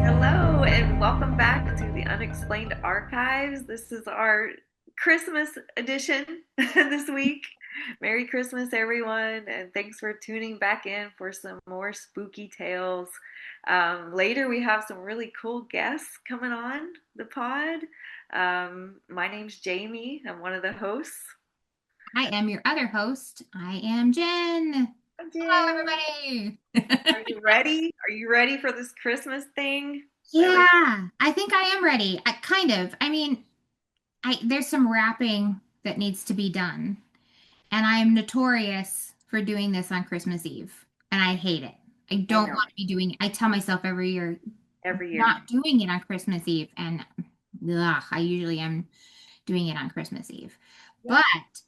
Hello, and welcome back to the Unexplained Archives. This is our Christmas edition this week. Merry Christmas, everyone, and thanks for tuning back in for some more spooky tales. Later, we have some really cool guests coming on the pod. My name's Jamie, I'm one of the hosts. I am your other host. I am Jen. Hi, Hello, Jen. everybody. Are you ready? Are you ready for this Christmas thing that we Yeah, I think I am ready. I kind of. I mean, there's some wrapping that needs to be done, and I am notorious for doing this on Christmas Eve, and I hate it. I I don't know want to be doing it. I tell myself every year, every year? not doing it on Christmas Eve, and I usually am doing it on Christmas Eve. Yep. But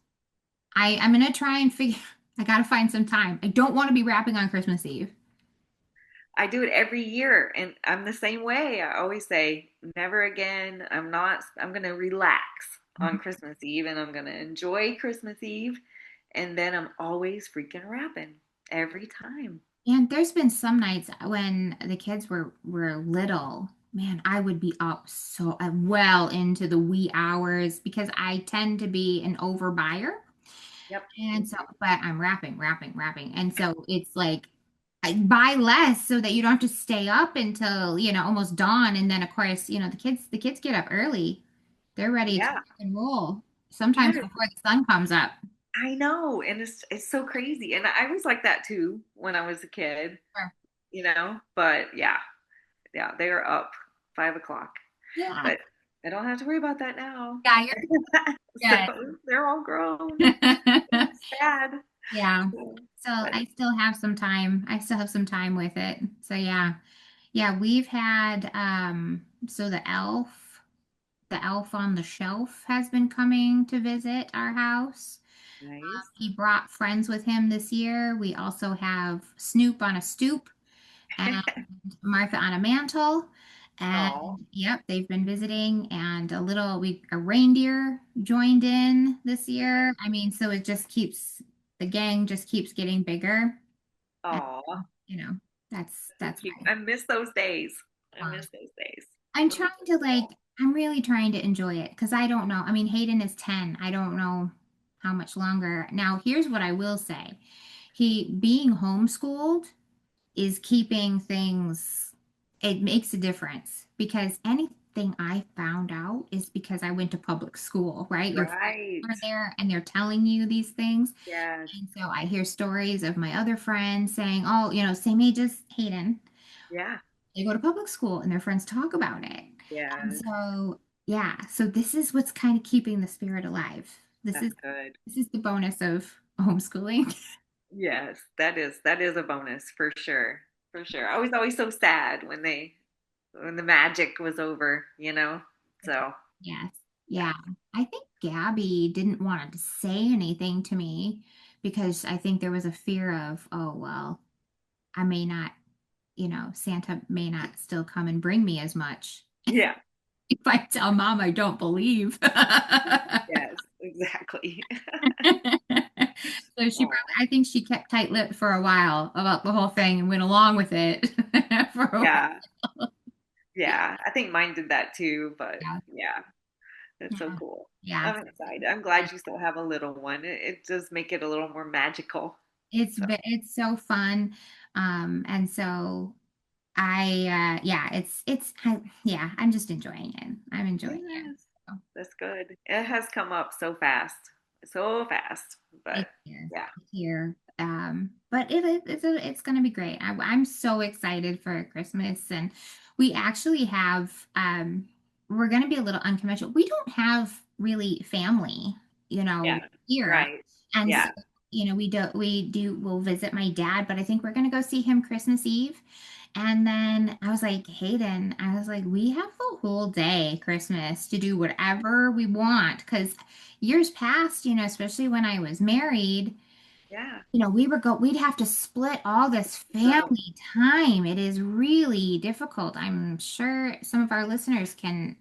I'm gonna try and figure. I gotta find some time. I don't want to be wrapping on Christmas Eve. I do it every year and I'm the same way. I always say, never again. I'm going to relax on Christmas Eve and I'm going to enjoy Christmas Eve. And then I'm always freaking rapping every time. And there's been some nights when the kids were little, man, I would be up so well into the wee hours because I tend to be an overbuyer. Yep. And so, but I'm rapping. And so it's like I buy less so that you don't have to stay up until, almost dawn. And then of course, the kids get up early. They're ready to Yeah. rock and roll sometimes Yes. before the sun comes up. I know. And it's so crazy. And I was like that too when I was a kid, Sure. but yeah, yeah, they are up 5 o'clock. Yeah. But I don't have to worry about that now. Yeah, you're So good. they're all grown. It's sad. Yeah. So But I still have some time. I still have some time with it. So yeah. Yeah, we've had so the elf on the shelf has been coming to visit our house. nice. He brought friends with him this year. We also have Snoop on a stoop and Martha on a mantle. And Oh, yep, they've been visiting and a reindeer joined in this year. I mean, so the gang just keeps getting bigger. And, oh, you know, that's I miss those days. I fun. miss those days. I'm When we trying were to little. I'm really trying to enjoy it because I don't know. I mean, Hayden is 10. I don't know how much longer. Now, here's what I will say. He being homeschooled is keeping things, it makes a difference because anything I found out is because I went to public school, right? Your friends Right. are there and they're telling you these things. Yes. And so I hear stories of my other friends saying, oh, same age as Hayden. Yeah. They go to public school and their friends talk about it. And Yes. so, yeah, so this is what's kind of keeping the spirit alive. This That's is good. this is the bonus of homeschooling. Yes, that is a bonus for sure. For sure. I was always so sad when the magic was over. So Yes. yeah. Yeah. I think Gabby didn't want to say anything to me because I think there was a fear of, oh, well, I may not, Santa may not still come and bring me as much Yeah. if I tell mom I don't believe. Yes, exactly. So Oh, I think she kept tight-lipped for a while about the whole thing and went along with it for a while. yeah. Yeah. I think mine did that too, but Yeah. yeah. It's so Yeah. cool. Yeah. I'm excited. I'm glad you still have a little one. It does make it a little more magical. So, It's so fun. And so yeah, yeah, I'm just enjoying it. I'm enjoying it. yes, So that's good. It has come up so fast, so fast. But it's here. yeah, It's here. But it's gonna be great. I'm so excited for Christmas, and we actually have we're gonna be a little unconventional. We don't have really family, yeah, here, right. and so Yeah. we'll visit my dad, but I think we're gonna go see him Christmas Eve. And then I was like, Hayden, I was like, we have the whole day Christmas to do whatever we want. Because years past, especially when I was married, Yeah. we'd have to split all this So, family time. It is really difficult. I'm sure some of our listeners can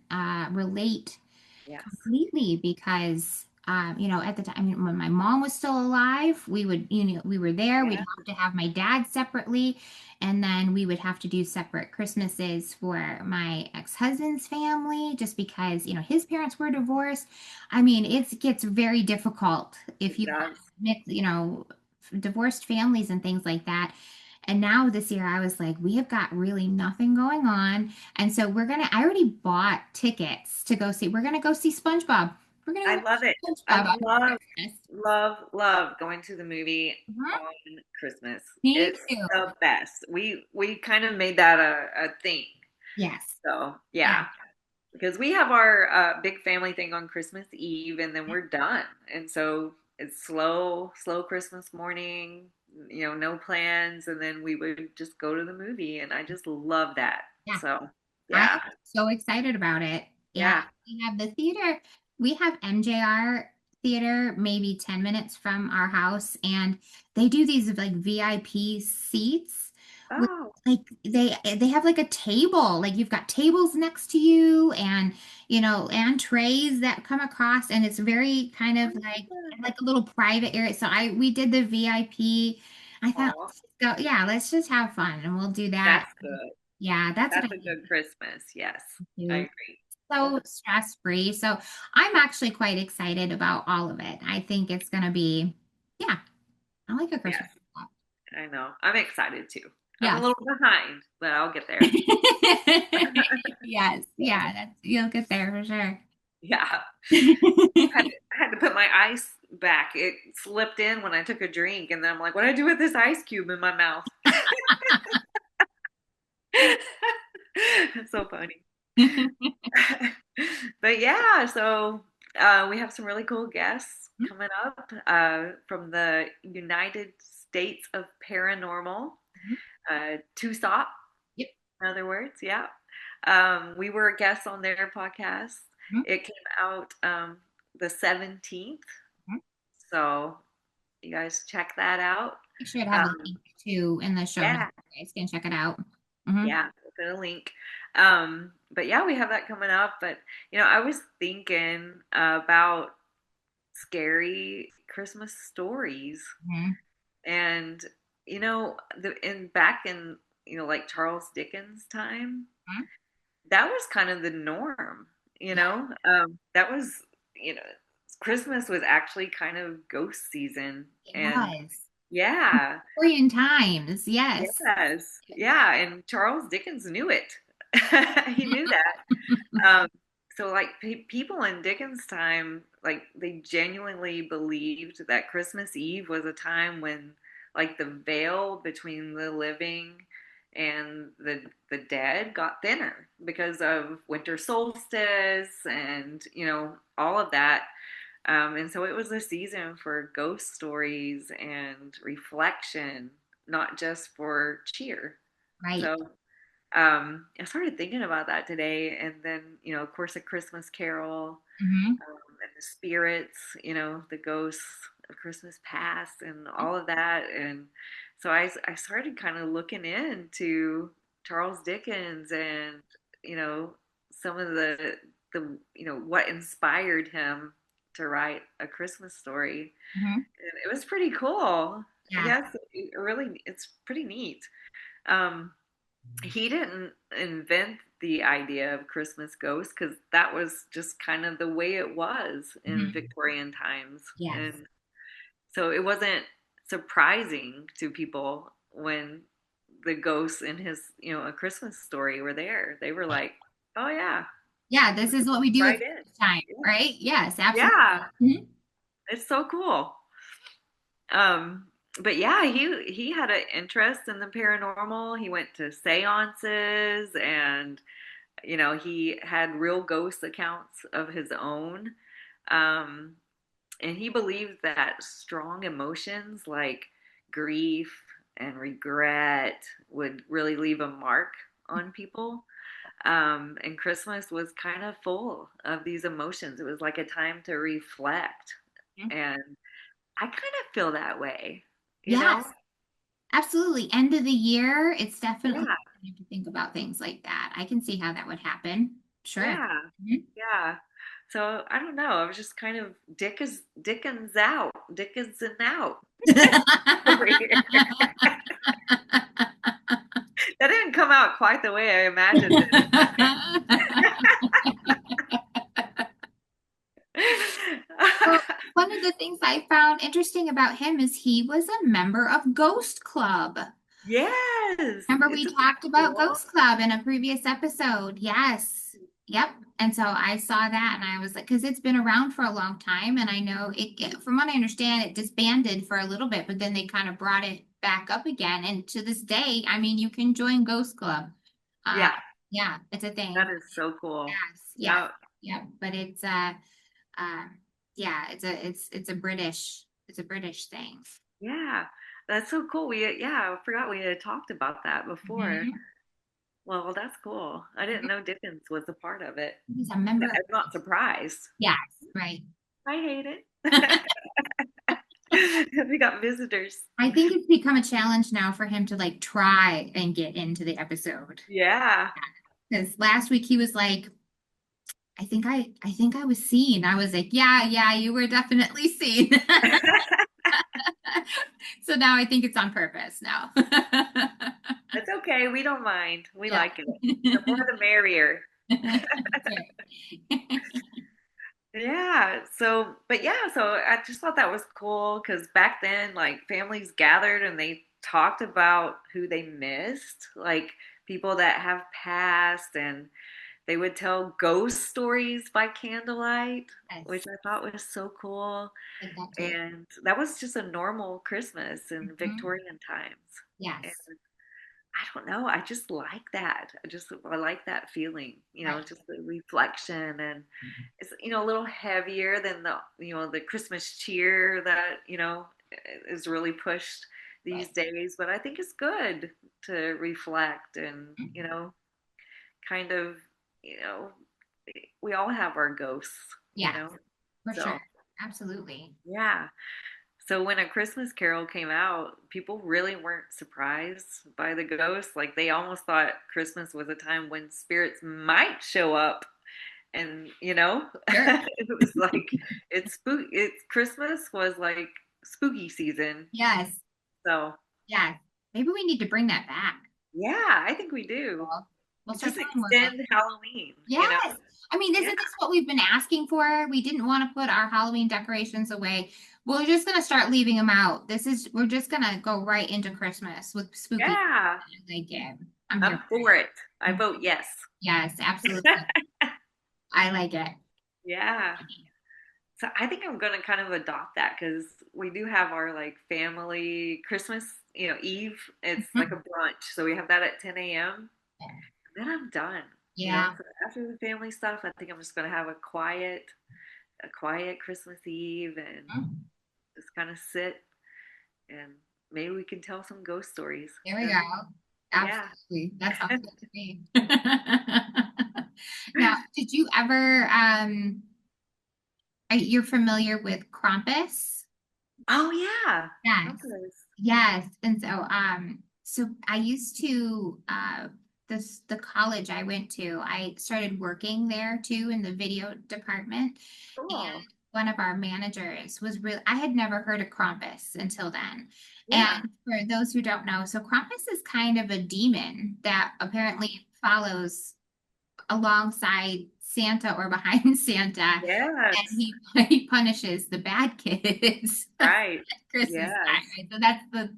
relate yes. completely because at the time, I mean, when my mom was still alive, we were there. We'd Yeah. have to have my dad separately, and then we would have to do separate Christmases for my ex-husband's family, just because, his parents were divorced. I mean, it gets very difficult if It you does. have divorced families and things like that. And now this year, I was like, we have got really nothing going on. And so I already bought tickets to go see, we're gonna go see SpongeBob. We're gonna I go love it. watch I SpongeBob on love, Christmas. love, love going to the movie Mhm. on Christmas. Me It's too. the best. We kind of made that a thing. Yes. So Yeah. yeah, because we have our big family thing on Christmas Eve, and then we're done. And so it's slow, slow Christmas morning. No plans, and then we would just go to the movie, and I just love that. Yeah. So I am yeah, so excited about it. Yeah. yeah. We have the theater. We have MJR theater maybe 10 minutes from our house, and they do these like VIP seats with Oh, like they have like a table. Like you've got tables next to you, and and trays that come across, and it's very kind of like a little private area. So I we did the VIP. I thought, oh, let's go, yeah, let's just have fun and we'll do that. that's good. Yeah, that's what That's I a need good Christmas. Yes, to I do. agree. So stress free. So I'm actually quite excited about all of it. I think it's going to be, yeah, I like a Yes, Christmas swap. I know. I'm excited too. I'm a Yes. little behind, but I'll get there. Yes. Yeah. You'll get there for sure. Yeah. I had to put my ice back. It slipped in when I took a drink, and then I'm like, what do I do with this ice cube in my mouth? It's so funny. But yeah, so we have some really cool guests coming up from the United States of Paranormal, TUSOP, Yep. in other words. Yeah. We were a guest on their podcast. Mhm. It came out the 17th. Mhm. So you guys check that out. Make sure to have a Um, link too in the show notes. yeah, You guys can check it out. Hmm. yeah, we'll put a link. But yeah, we have that coming up. But I was thinking about scary Christmas stories, Hmm. and back in like Charles Dickens' time, that was kind of the norm. Yeah, That was you know Christmas was actually kind of ghost season, it and was. yeah. Victorian times. Yes. Yes. Yeah. And Charles Dickens knew it. He knew that. So, like, people in Dickens' time, like, they genuinely believed that Christmas Eve was a time when, like, the veil between the living and the dead got thinner because of winter solstice and, all of that. And so it was a season for ghost stories and reflection, not just for cheer. Right. So I started thinking about that today. And then, of course, A Christmas Carol, Hmm. and the spirits, the ghosts of Christmas past and all of that. And so I started kind of looking into Charles Dickens and, you know, some of what inspired him to write A Christmas Story. Hmm. And it was pretty cool. Yeah. Yes, it's pretty neat. Um, he didn't invent the idea of Christmas ghosts because that was just kind of the way it was in Hmm. Victorian times. Yes. And so it wasn't surprising to people when the ghosts in his, A Christmas Story were there. They were like, oh, yeah, Yeah, this is what we do at right in. Christmas time, right? Yes, absolutely. Yeah, Mhm. it's so cool. Um, but yeah, he had an interest in the paranormal. He went to seances and he had real ghost accounts of his own. Um, and he believed that strong emotions like grief and regret would really leave a mark on people. And Christmas was kind of full of these emotions. It was like a time to reflect and I kind of feel that way, you know? Yes, absolutely. End of the year, it's definitely Yeah, time to think about things like that. I can see how that would happen. Sure. yeah, Mhm. yeah. So I don't know. I was just kind of Dickens and out over here. That didn't come out quite the way I imagined Well, it. one of the things I found interesting about him is he was a member of Ghost Club. Yes, Remember we isn't that talked about cool? Ghost Club in a previous episode? Yes. Yep. And so I saw that and I was like, because it's been around for a long time. And I know from what I understand, it disbanded for a little bit, but then they kind of brought it back up again. And to this day, I mean, you can join Ghost Club. Uh, Yeah, yeah, it's a that thing. is so cool. Yes. Yes. Yeah, Yep. But uh, yeah, it's a British thing. yeah, that's so cool. Yeah, I forgot we had talked about that before. Mhm. Well, that's cool. I didn't know Dickens was a part of it. He's a member. I'm not surprised. Yes. Right. I hate it. We got visitors. I think it's become a challenge now for him to like try and get into the episode. Yeah. Because last week he was like, I think I was seen. I was like, yeah, you were definitely seen. So now I think it's on purpose now. It's okay. We don't mind. We Yeah. like it. The more the merrier. That's right. Yeah. So I just thought that was cool because back then, like families gathered and they talked about who they missed, like people that have passed, and they would tell ghost stories by candlelight, which Yes, I thought was so cool. like that too. And that was just a normal Christmas in Mhm. Victorian times. And Yes, I don't know, I just like that. I like that feeling, right. just the reflection, and it's a little heavier than the Christmas cheer that, is really pushed these Right. days, but I think it's good to reflect and, Mhm. kind of, you know, we all have our ghosts, you Yeah, know. for sure. So, Absolutely. yeah. So when A Christmas Carol came out, people really weren't surprised by the ghosts. Like they almost thought Christmas was a time when spirits might show up, and Sure. it was like it's Christmas was like spooky season. Yes, So, yes. Maybe we need to bring that back. yeah, I think we do. Well, we'll start Just doing more ghost. extend Halloween. Yes. I mean, Yeah. isn't this what we've been asking for? We didn't want to put our Halloween decorations away. We're just gonna start leaving them out. We're just gonna go right into Christmas with spooky. Yeah. Like, yeah, I'm here I'm for for it. I it. vote yes. Yes, absolutely. I like it. Yeah. So I think I'm gonna kind of adopt that because we do have our like family Christmas, Eve. It's like a Mhm. brunch, so we have that at 10 a.m. Then I'm done. Yeah. So after the family stuff, I think I'm just gonna have a quiet Christmas Eve and Mhm. just kind of sit and maybe we can tell some ghost stories. There we That'd go. be, yeah. Absolutely. That sounds good to me. Now, did you ever you're familiar with Krampus? Oh yeah, Yes. Krampus. Yes. And so I used to the college I went to, I started working there too in the video department. And Cool. one of our managers was really, I had never heard of Krampus until then. Yeah. And for those who don't know, so Krampus is kind of a demon that apparently follows alongside Santa or behind Santa, and Yes. he punishes the bad kids at Right. Christmas Yes. time. Right? So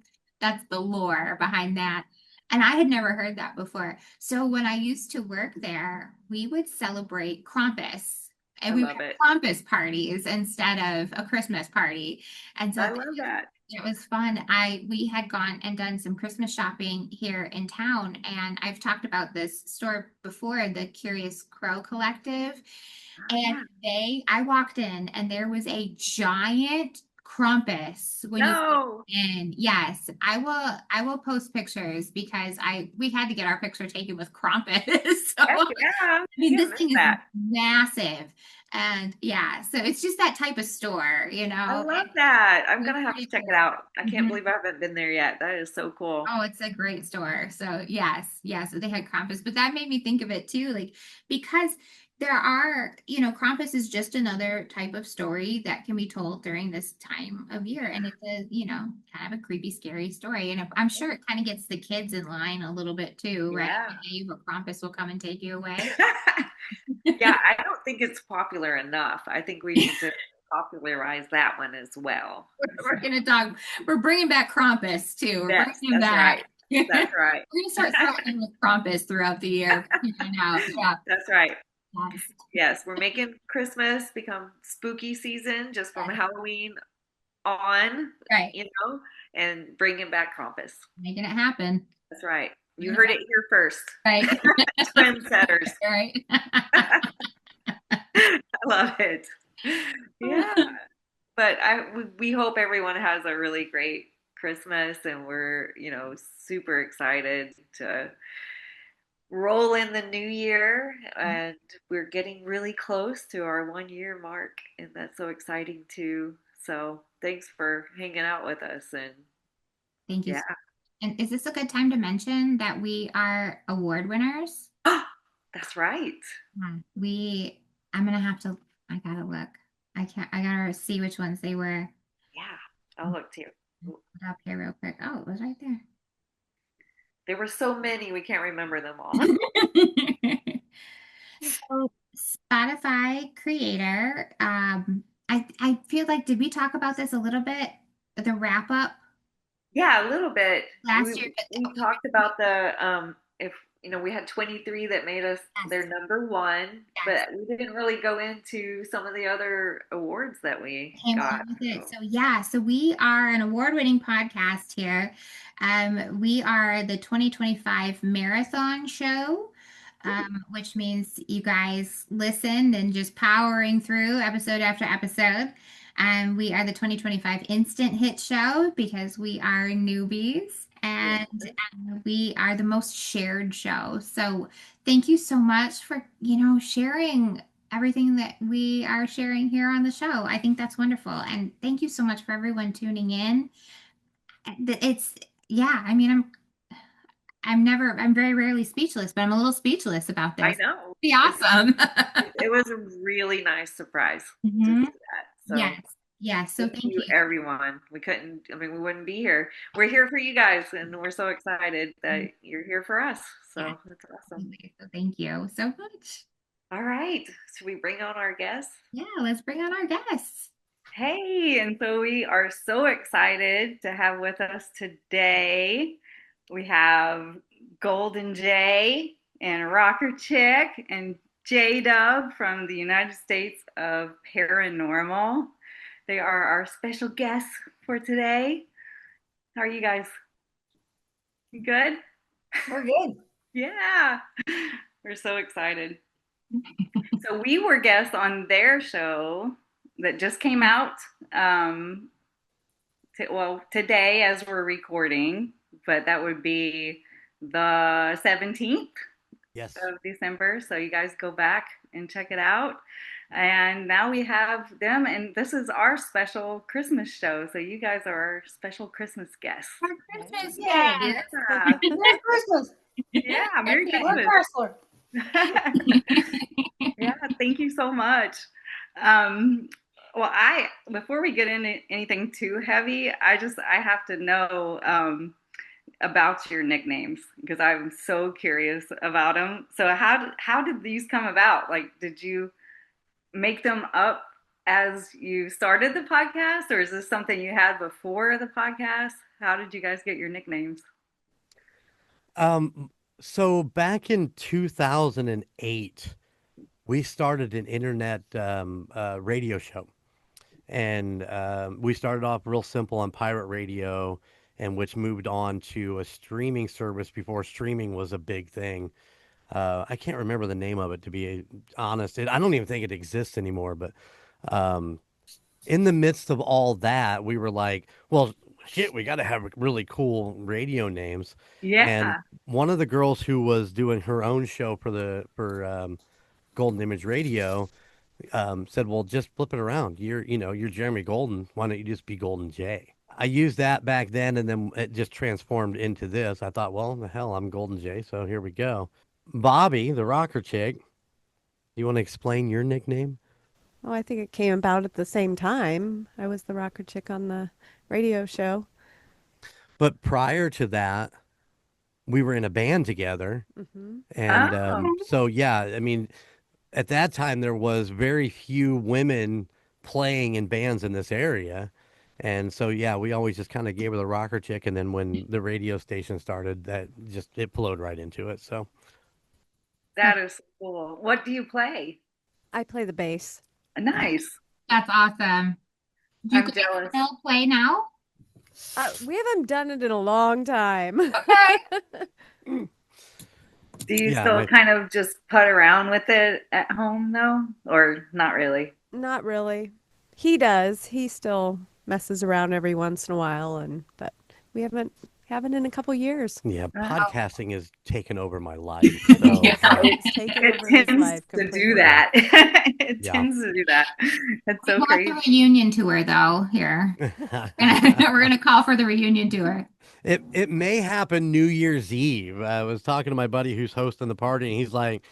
that's the lore behind that. And I had never heard that before. So when I used to work there, we would celebrate Krampus. I And we would love it. have Krampus parties instead of a Christmas party. And so I love that. it was fun. We had gone and done some Christmas shopping here in town, and I've talked about this store before, the Curious Crow Collective. Oh And yeah. I walked in and there was a giant Krampus when you walk No. in. Yes, I will post pictures because we had to get our picture taken with Krampus. So Heck I yeah. mean, Can't this miss thing is that. massive. And yeah, so it's just that type of store, I and love that. I'm it's gonna have to pretty check it cool. out. I can't Mhm. believe I haven't been there yet. That is so cool. Oh, it's a great store. So yes, yes, so they had Krampus, but that made me think of it too, like because there are, Krampus is just another type of story that can be told during this time of year, and it's a, kind of a creepy, scary story, and I'm sure it kind of gets the kids in line a little bit too, right? Yeah. Dave, or Krampus will come and take you away. Yeah, I don't think it's popular enough. I think we need to popularize that one as well. We're gonna talk. We're bringing back Krampus too. We're bringing Yes, him that's back. right. We're That's right. gonna start throwing in with Krampus throughout the year. Figuring out. Yeah. That's right. Yes. Yes, we're making Christmas become spooky season just from Yes. Halloween on, Right. you know, and bringing back Krampus. Making it happen. That's right. You Bringing it heard back. it here first. Right. Trendsetters. Right. I love it. Yeah. But we hope everyone has a really great Christmas and we're, super excited to roll in the new year and we're getting really close to our 1 year mark and that's so exciting too. So thanks for hanging out with us and Thank you. yeah. And is this a good time to mention that we are award winners? That's right. We. I'm gonna have to. I gotta look. I can't. I gotta see which ones they were. Yeah. I'll look too. Put up here real quick. Oh, it was right there. There were so many we can't remember them all. So Spotify creator, I feel like did we talk about this a little bit? The wrap up Yeah, a little bit. We last year, but we okay, talked about the if we had 23 that made us their yes, number one, yes, but we didn't really go into some of the other awards that we came got. along with it. So, So yeah, so we are an award-winning podcast here. We are the 2025 marathon show. Which means you guys listened and just powering through episode after episode. We are the 2025 Instant Hit Show because we are newbies yeah. and we are the most shared show. So thank you so much for, sharing everything that we are sharing here on the show. I think that's wonderful. And thank you so much for everyone tuning in. It's, yeah, I mean, I'm very rarely speechless, but I'm a little speechless about I this. know. Be awesome. It was a really nice surprise to hmm do that. So Yes. Yes. So thank thank you, you. everyone. We couldn't, I mean, we wouldn't be here. We're here for you guys, and we're so excited that you're here for us. Yes, So that's awesome. absolutely. So thank you so much. All right. Should we bring on our guests? Yeah, let's bring on our guests. Hey, and so we are so excited to have with us today. We have Golden Jay and Rocker Chick and JDubb from the United States of Paranormal. They are our special guests for today. How are you guys? You good? We're good. Yeah, we're so excited. So we were guests on their show that just came out. Um, Today as we're recording, but that would be the 17th Yes. of December. So you guys go back and check it out. And now we have them, and this is our special Christmas show. So you guys are our special Christmas guests. Our Christmas Yay. guest. Yeah, Merry Christmas. yeah, Merry We're Christmas. Chrysler. Yeah, thank you so much. Um, well, I before we get into anything too heavy, I have to know about your nicknames because I'm so curious about them. So how did these come about? Like, did you make them up as you started the podcast, or is this something you had before the podcast? How did you guys get your nicknames? Um, so back in 2008, we started an internet radio show. And we started off real simple on pirate radio, and which moved on to a streaming service before streaming was a big thing. I can't remember the name of it, to be honest. I don't even think it exists anymore. But um, in the midst of all that, we were like, well, shit, we got to have really cool radio names. And Yeah. one of the girls who was doing her own show for Golden Image Radio said, "Well, just flip it around. You're Jeremy Golden. Why don't you just be Golden J?" I used that back then, and then it just transformed into this. I thought, well, the hell, I'm Golden J, so here we go. Bobby, the rocker chick. You want to explain your nickname? Oh, I think it came about at the same time. I was the rocker chick on the radio show. But prior to that, we were in a band together, Hmm. and Oh, so yeah, I mean, at that time there was very few women playing in bands in this area. And so yeah, we always just kind of gave her the rocker chick, and then when the radio station started, that just it flowed right into it. So that is cool. What do you play? I play the bass. Nice. That's awesome. Do you I'm guys jealous. still play now? We haven't done it in a long time. Okay. Do you yeah, still kind of just put around with it at home though, or not really? Not really. He does. He still messes around every once in a while, but we haven't in a couple years. yeah, Oh, podcasting has taken over my life. So Yeah. It's taken it over his tends life to do completely. yeah, that. It yeah. tends to do that. It's We so want the crazy. reunion tour though here. We're gonna call for the reunion tour. It may happen New Year's Eve. I was talking to my buddy who's hosting the party, and he's like,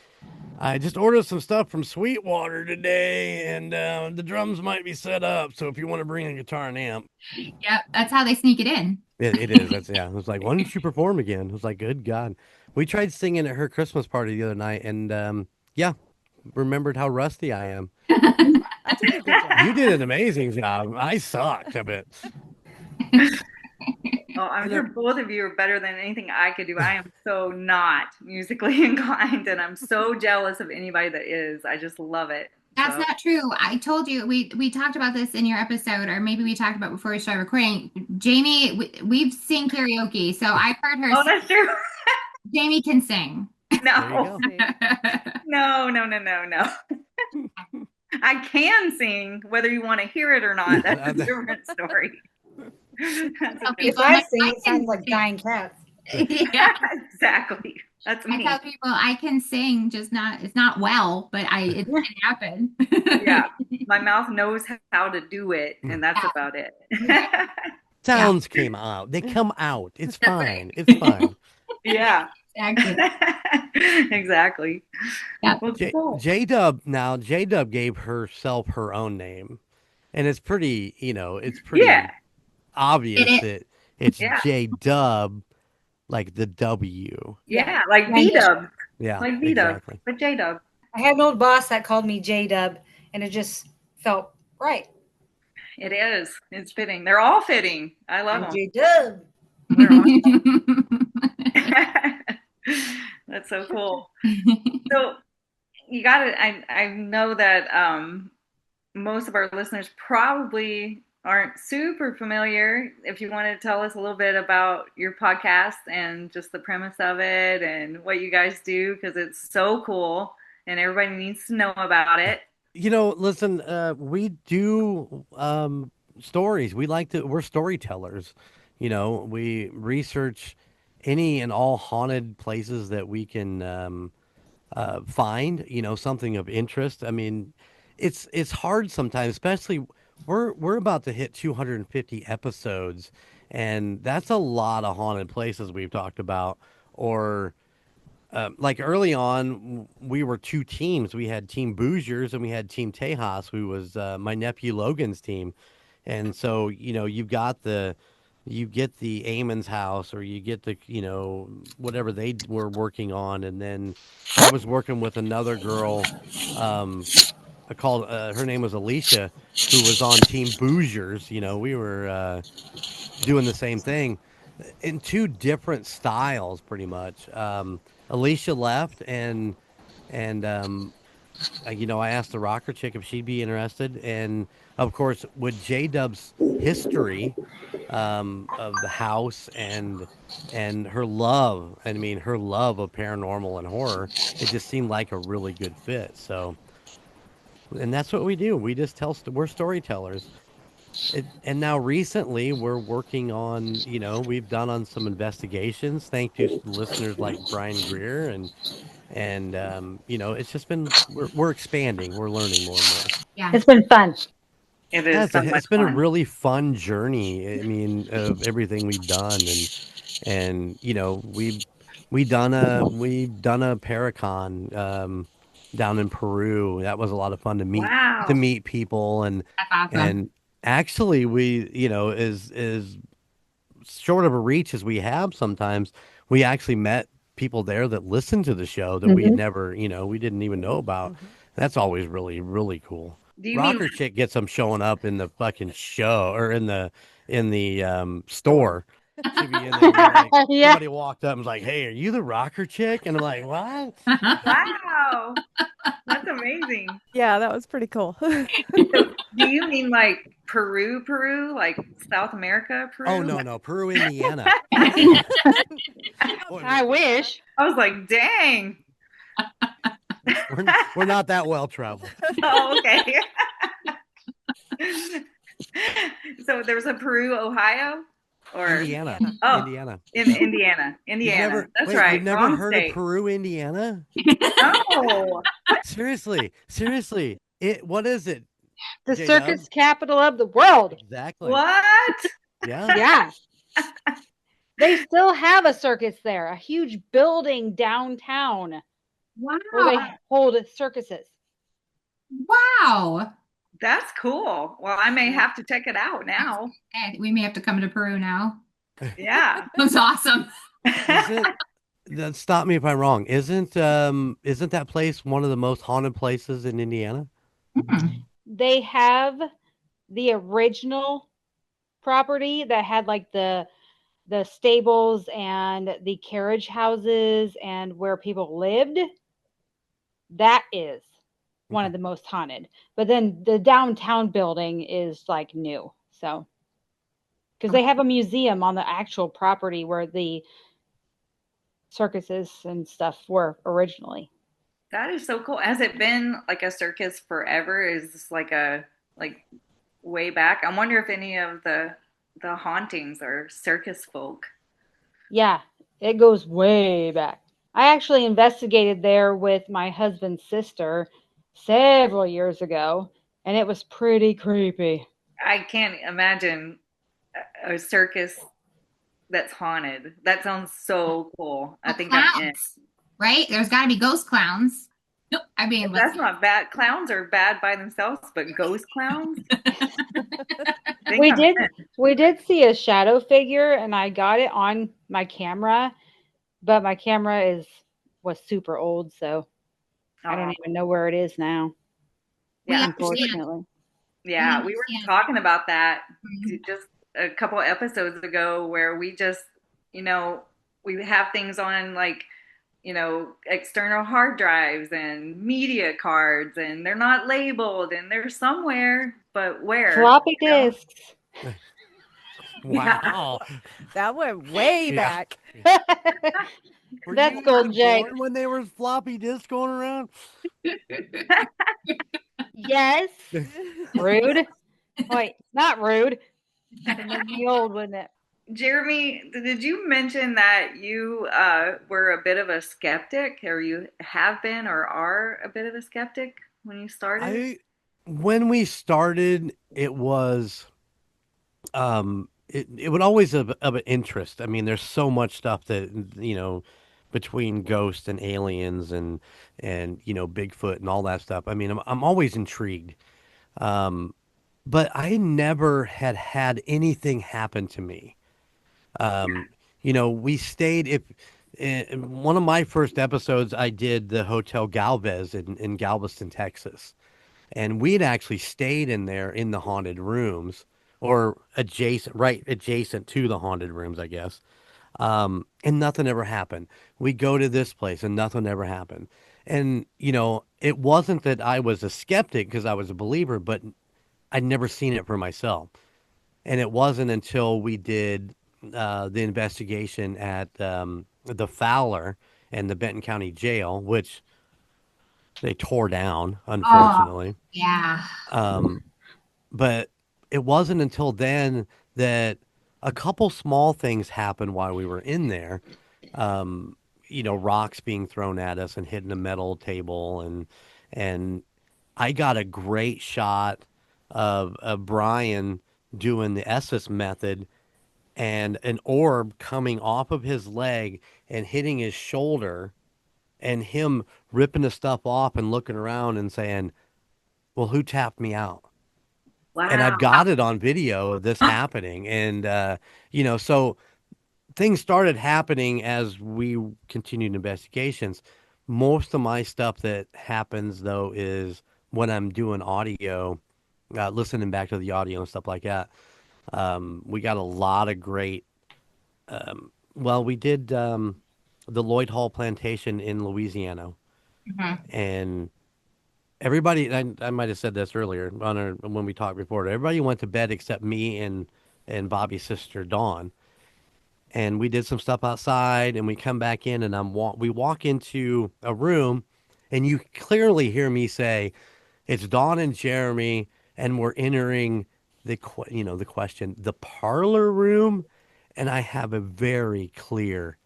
"I just ordered some stuff from Sweetwater today, and the drums might be set up. So if you want to bring a guitar and amp, Yep, that's how they sneak it in. it is. That's yeah." I was like, "Why don't you perform again?" I was like, "Good God." We tried singing at her Christmas party the other night, and yeah, remembered how rusty I am. I did a good You job. did an amazing job. I sucked a bit. Oh, I'm And sure both of you are better than anything I could do. I am so not musically inclined, and I'm so jealous of anybody that is. I just love it. That's So, not true. I told you we talked about this in your episode, or maybe we talked about before we started recording. Jamie, we've seen karaoke, so I've heard her oh, sing. that's true. Jamie can sing. there you No, go. See, no, no, no, no, no. I can sing, whether you want to hear it or not. That's a different story. That's a Tell different If people, I like, sing, I it can sounds like sing. dying cats. Yeah. exactly. That's I tell me. people I can sing, just not it's not well, but it can happen. Yeah, my mouth knows how to do it, and that's Yeah. about it. Yeah. Sounds came out. They come out. It's Right. fine. It's fine. Yeah, Exactly. exactly. Yeah. Well, cool. J Dub gave herself her own name, and it's pretty, it's Yeah, pretty obvious It that it's yeah, J Dub, like the W. Yeah. yeah. Like And B-Dub, Yeah, like B-Dub, exactly. but J-Dub. I had an old boss that called me JDubb, and it just felt right. It is. It's fitting. They're all fitting. I love I'm them. JDubb. They're awesome. it That's so cool. So you got to. I know that most of our listeners probably aren't super familiar. If you want to tell us a little bit about your podcast and just the premise of it and what you guys do, because it's so cool and everybody needs to know about it. Listen, we do stories. We're storytellers. We research any and all haunted places that we can find, something of interest. I mean, it's hard sometimes, especially we're about to hit 250 episodes, and that's a lot of haunted places we've talked about. Or like early on, we were two teams. We had Team Boozers and we had Team Tejas, who was my nephew Logan's team. And so, you get the Amon's house, or you get the, whatever they were working on. And then I was working with another girl, um, her name was Alicia, who was on Team Boozers. We were doing the same thing in two different styles, pretty much. Alicia left, and I asked the rocker chick if she'd be interested, and of course, with J Dub's history of the house and her love, I mean, her love of paranormal and horror, it just seemed like a really good fit. So, and that's what we do. We just we're storytellers. And now recently we're working on, we've done on some investigations, thank to listeners like Brian Greer, and And it's just been we're expanding, we're learning more and more. Yeah. It's been fun. It Yeah, is so much it's been a fun. really fun journey. I mean, of everything we've done, and we've done a Paracon down in Peru. That was a lot of fun to Wow. meet people, That's awesome. and actually we is short of a reach as we have sometimes, we actually met people there that listened to the show that we had Hmm. never, we didn't even know about. Mhm. That's always really, really cool. Do you mean Rocker chick gets them showing up in the fucking show or in the Store. store. She'd be in there being like, Yeah. somebody walked up and was like, "Hey, are you the rocker chick?" And I'm like, "What?" wow? That's amazing. Yeah, that was pretty cool. So, do you mean like Peru, Peru, like South America, Oh Peru? no, no, Peru, Indiana. Boy, I wish. I was like, dang. we're not that well traveled. Oh, okay. So there's a Peru, Ohio, or Indiana, Indiana. oh, Indiana. in Indiana, You've Indiana. never That's wait, you've right. never Wrong heard of state. Peru, Indiana? No. Seriously, seriously. What is it, The JDubb? circus capital of the world. Exactly. What? Yeah. Yeah. They still have a circus there, a huge building downtown where they Wow. hold circuses. Wow. That's cool. Well, I may have to check it out now. And we may have to come to Peru now. Yeah. That's awesome. Isn't stop me if I'm wrong. Isn't that place one of the most haunted places in Indiana? Hmm. They have the original property that had like the stables and the carriage houses and where people lived. That is one Okay. of the most haunted. But then the downtown building is like new. So because they have a museum on the actual property where the circuses and stuff were originally. That is so cool. Has it been like a circus forever? Is this like way back? I wonder if any of the hauntings are circus folk. Yeah, it goes way back. I actually investigated there with my husband's sister several years ago, and it was pretty creepy. I can't imagine a circus that's haunted. That sounds so cool. I Oh, think I'm in. clowns, right? There's got to be ghost clowns. Nope. I mean, let's That's not bad. Clowns are bad by themselves, but ghost clowns? I think We I'm did in. we did see a shadow figure, and I got it on my camera, but my camera was super old, so I don't Oh, even know where it is now, we yeah. understand. unfortunately. We Yeah, we were understand. talking about that Mhm. just a couple episodes ago where we just, you know, we have things on like, external hard drives and media cards and they're not labeled and they're somewhere, but where? Floppy You know? disks. Yeah. Wow. That went way Yeah. back. Were That's you Golden even Jay. born when there was floppy disks going around? Yes. Rude. Wait, not rude. That made me old, wouldn't it? Jeremy, did you mention that you were a bit of a skeptic, or you have been or are a bit of a skeptic when you started? I When we started, it was it would always of an interest. I mean, there's so much stuff that between ghosts and aliens and Bigfoot and all that stuff. I mean, I'm always intrigued. Um, but I never had anything happen to me. Um, we stayed if in one of my first episodes I did the Hotel Galvez in Galveston, Texas. And we'd actually stayed in there in the haunted rooms or right adjacent to the haunted rooms, I guess. And nothing ever happened. We go to this place and nothing ever happened. And, it wasn't that I was a skeptic because I was a believer, but I'd never seen it for myself. And it wasn't until we did the investigation at the Fowler and the Benton County Jail, which they tore down, Oh, unfortunately. yeah. Um, but it wasn't until then that a couple small things happened while we were in there. Um, rocks being thrown at us and hitting a metal table, and I got a great shot of Brian doing the Estes method and an orb coming off of his leg and hitting his shoulder and him ripping the stuff off and looking around and saying, well, who tapped me out? And Wow. I've got it on video of this happening. And, so things started happening as we continued investigations. Most of my stuff that happens, though, is when I'm doing audio, listening back to the audio and stuff like that. We got a lot of great. We did the Lloyd Hall plantation in Louisiana, Mhm. and everybody. I might have said this earlier when we talked before. Everybody went to bed except me and Bobby's sister Dawn, and we did some stuff outside, and we come back in, and we walk into a room, and you clearly hear me say, "It's Dawn and Jeremy," and we're entering the question, the parlor room, and I have a very clear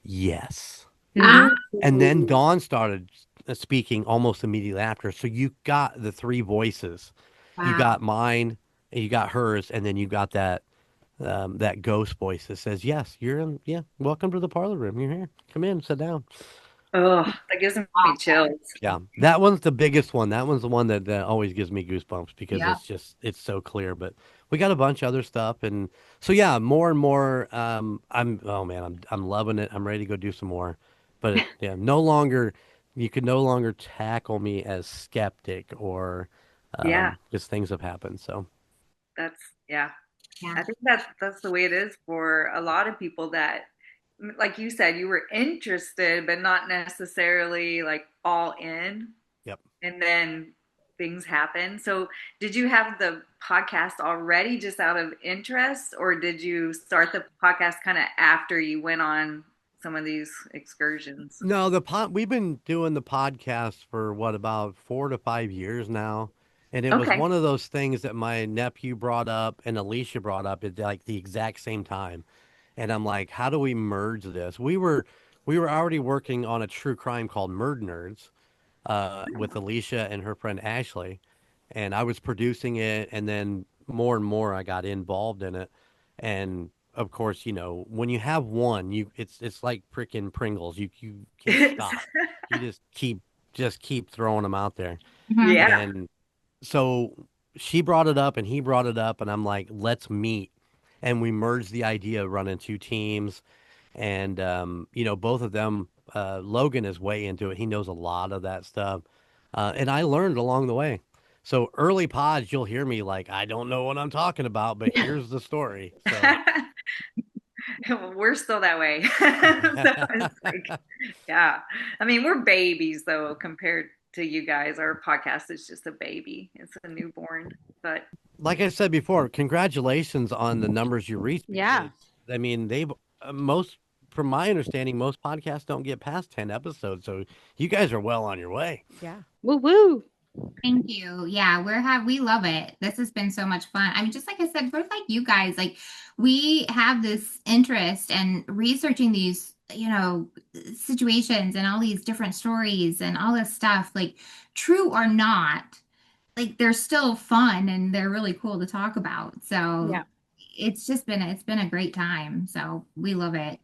yes. Ah, And then Dawn started speaking almost immediately after. So you got the three voices. You Wow. got mine, and you got hers, and then you got that ghost voice that says, "Yes, you're in. Yeah, welcome to the parlor room. You're here. Come in, sit down." oh, that gives me chills. Yeah, that one's the biggest one. That one's the one that always gives me goosebumps because Yeah. it's so clear. But we got a bunch of other stuff, and so yeah, more and more. I'm loving it. I'm ready to go do some more. But yeah, you could no longer tackle me as skeptic or Yeah, just things have happened. So that's yeah. Yeah. I think that's the way it is for a lot of people that, like you said, you were interested, but not necessarily like all in. yep. And then things happen. So, did you have the podcast already just out of interest, or did you start the podcast kind of after you went on some of these excursions? No, we've been doing the podcast for what, about 4 to 5 years now. And it was Okay. one of those things that my nephew brought up and Alicia brought up at like the exact same time. And I'm like, how do we merge this? We were already working on a true crime called Murd Nerds, with Alicia and her friend Ashley, and I was producing it, and then more and more I got involved in it, and of course, when you have one, it's like freaking Pringles. You can't stop. You just keep throwing them out there, Mhm. Yeah. and so she brought it up and he brought it up, and I'm like, let's meet, and we merged the idea of running two teams, and both of them, Logan is way into it. He knows a lot of that stuff, and I learned along the way. So early pods, you'll hear me like, I don't know what I'm talking about, but here's the story. So We're still that way. So it's like, yeah. I mean, we're babies though compared to you guys. Our podcast is just a baby. It's a newborn. But like I said before, congratulations on the numbers you reached, Yeah. because I mean, they've most from my understanding, most podcasts don't get past 10 episodes, so you guys are well on your way. Yeah. Woo woo. Thank you. Yeah, we love it. This has been so much fun. I mean, just like I said, we're like you guys, like we have this interest and researching these, situations and all these different stories and all this stuff, like true or not, like they're still fun and they're really cool to talk about. So Yeah. it's been a great time. So we love it.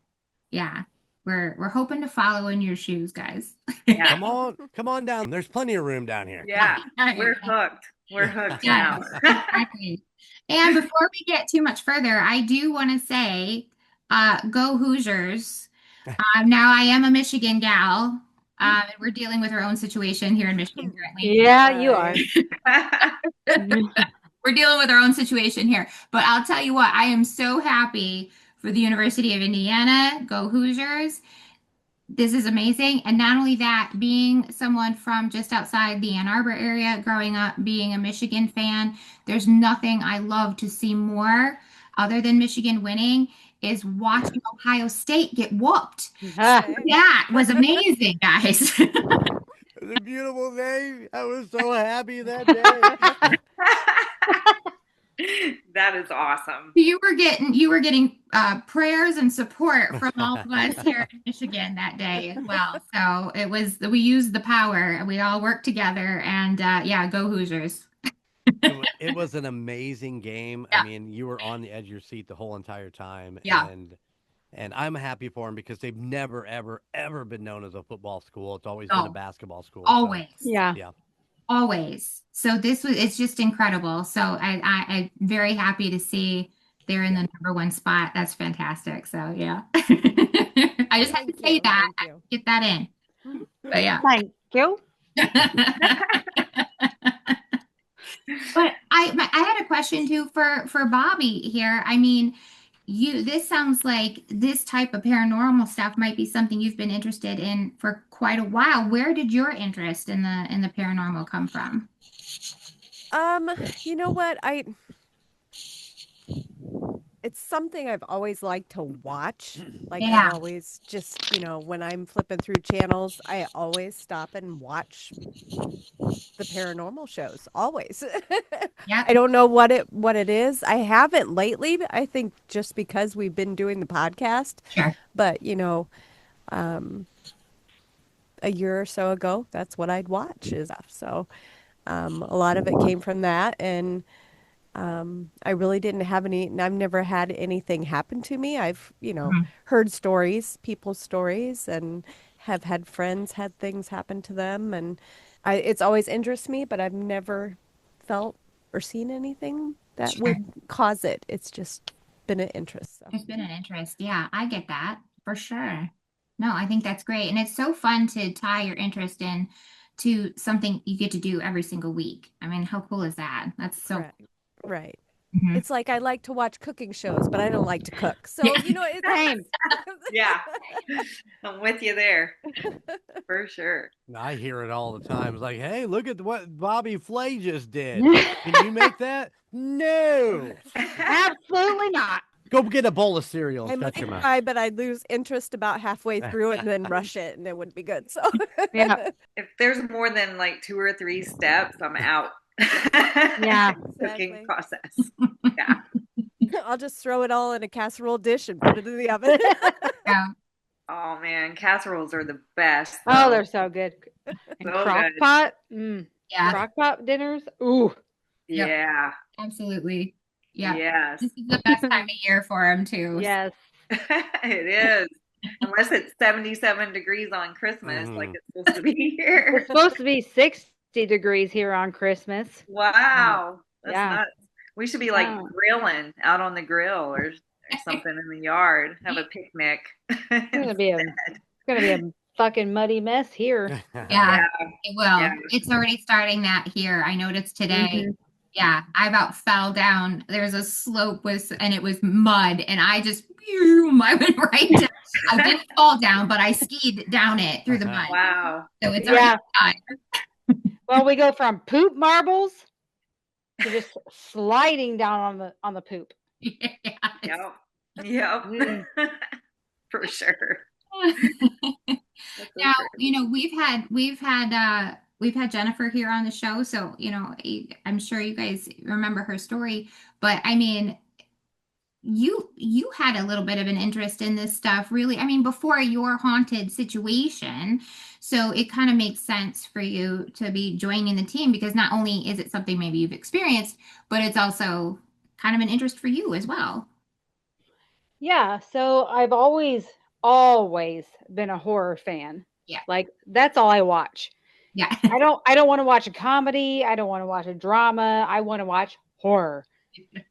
Yeah. We're hoping to follow in your shoes, guys. yeah. Come on down. There's plenty of room down here. Yeah. We're hooked. We're hooked now. Yes, exactly. And before we get too much further, I do want to say, go Hoosiers. Now I am a Michigan gal. And we're dealing with our own situation here in Michigan currently. Yeah, you are. We're dealing with our own situation here. But I'll tell you what, I am so happy for the University of Indiana. Go Hoosiers. This is amazing. And not only that, being someone from just outside the Ann Arbor area, growing up being a Michigan fan, there's nothing I love to see more other than Michigan winning is watching Ohio State get whooped. That was amazing, guys. It was a beautiful day. I was so happy that day. That is awesome. You were getting prayers and support from all of us here in Michigan that day as well. So we used the power. We all worked together, and yeah, go Hoosiers. It was an amazing game. I Yeah, mean, you were on the edge of your seat the whole entire time, yeah. and I'm happy for them because they've never, ever, ever been known as a football school. It's always been a No, basketball school. So, always. Yeah. yeah. Always. So it's just incredible. So I'm very happy to see they're in the #1 spot. That's fantastic. So yeah. I just had to Thank say you. that. Thank you. Get that in. But yeah. Thank you. But I had a question too for Bobby here. I mean, this sounds like this type of paranormal stuff might be something you've been interested in for quite a while. Where did your interest in the paranormal come from? You know what? It's something I've always liked to watch. Like Yeah. I've always just, when I'm flipping through channels, I always stop and watch the paranormal shows. Always. Yeah. I don't know what it is. I haven't lately, but I think just because we've been doing the podcast. Sure. But, a year or so ago, that's what I'd watch is stuff. So, a lot of it came from that, and I really didn't have I've never had anything happen to me. I've, Mhm. heard stories, people's stories, and have had friends had things happen to them. And it's always interested me, but I've never felt or seen anything that Sure. would cause it. It's just been an interest. So. There's been an interest. Yeah, I get that for sure. No, I think that's great. And it's so fun to tie your interest in to something you get to do every single week. I mean, how cool is that? That's so Right. Right. Mhm. It's like I like to watch cooking shows, but I don't like to cook. So, it's Same. Yeah. I'm with you there. For sure. I hear it all the time. It's like, hey, look at what Bobby Flay just did. Can you make that? No. Absolutely not. Go get a bowl of cereal I and might shut your mouth. try, but I'd lose interest about halfway through it and then rush it, and it wouldn't be good. So, Yeah. If there's more than like 2 or 3 steps, I'm out. Yeah. Cooking Exactly. process. Yeah. I'll just throw it all in a casserole dish and put it in the oven. Yeah. Oh man, casseroles are the best. Oh, though. they're so good. And So crock good. pot. Yeah, Crock pot dinners. Ooh. Yep. Yeah. absolutely. Yeah. Yes. This is the best time of year for them too. Yes. It is. Unless it's 77 degrees on Christmas, like Mhm. it's supposed to be It's here. supposed to be 60 degrees here on Christmas. Wow. That's Yeah. nuts. We should be like Wow. grilling out on the grill or something in the yard. Have a picnic. It's gonna be a fucking muddy mess here. Yeah, Yeah. it will. Yeah. It's already starting that here. I noticed today. Mhm. Yeah, I about fell down. There's a slope and it was mud, and I just I went right down. I didn't fall down, but I skied down it through the mud. Wow. So it's Yeah. already done. Well, we go from poop marbles to just sliding down on the poop. Yes. Yep. Yep. Mm. For sure. That's so Now, crazy. we've had Jennifer here on the show, so I'm sure you guys remember her story. But I mean, you had a little bit of an interest in this stuff, really. I mean, before your haunted situation, so it kind of makes sense for you to be joining the team because not only is it something maybe you've experienced, but it's also kind of an interest for you as well. Yeah, so I've always been a horror fan. Yeah. Like that's all I watch. Yeah. I don't want to watch a comedy, I don't want to watch a drama, I want to watch horror.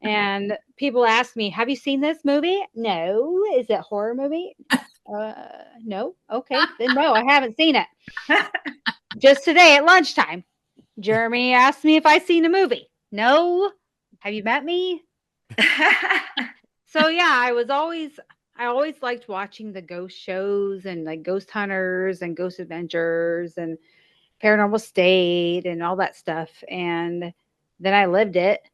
And people ask me, "Have you seen this movie?" No. Is it a horror movie? No. Okay, then no, I haven't seen it. Just today at lunchtime, Jeremy asked me if I'd seen a movie. No. Have you met me? So yeah, I always liked watching the ghost shows and like Ghost Hunters and Ghost Adventures and Paranormal State and all that stuff. And then I lived it.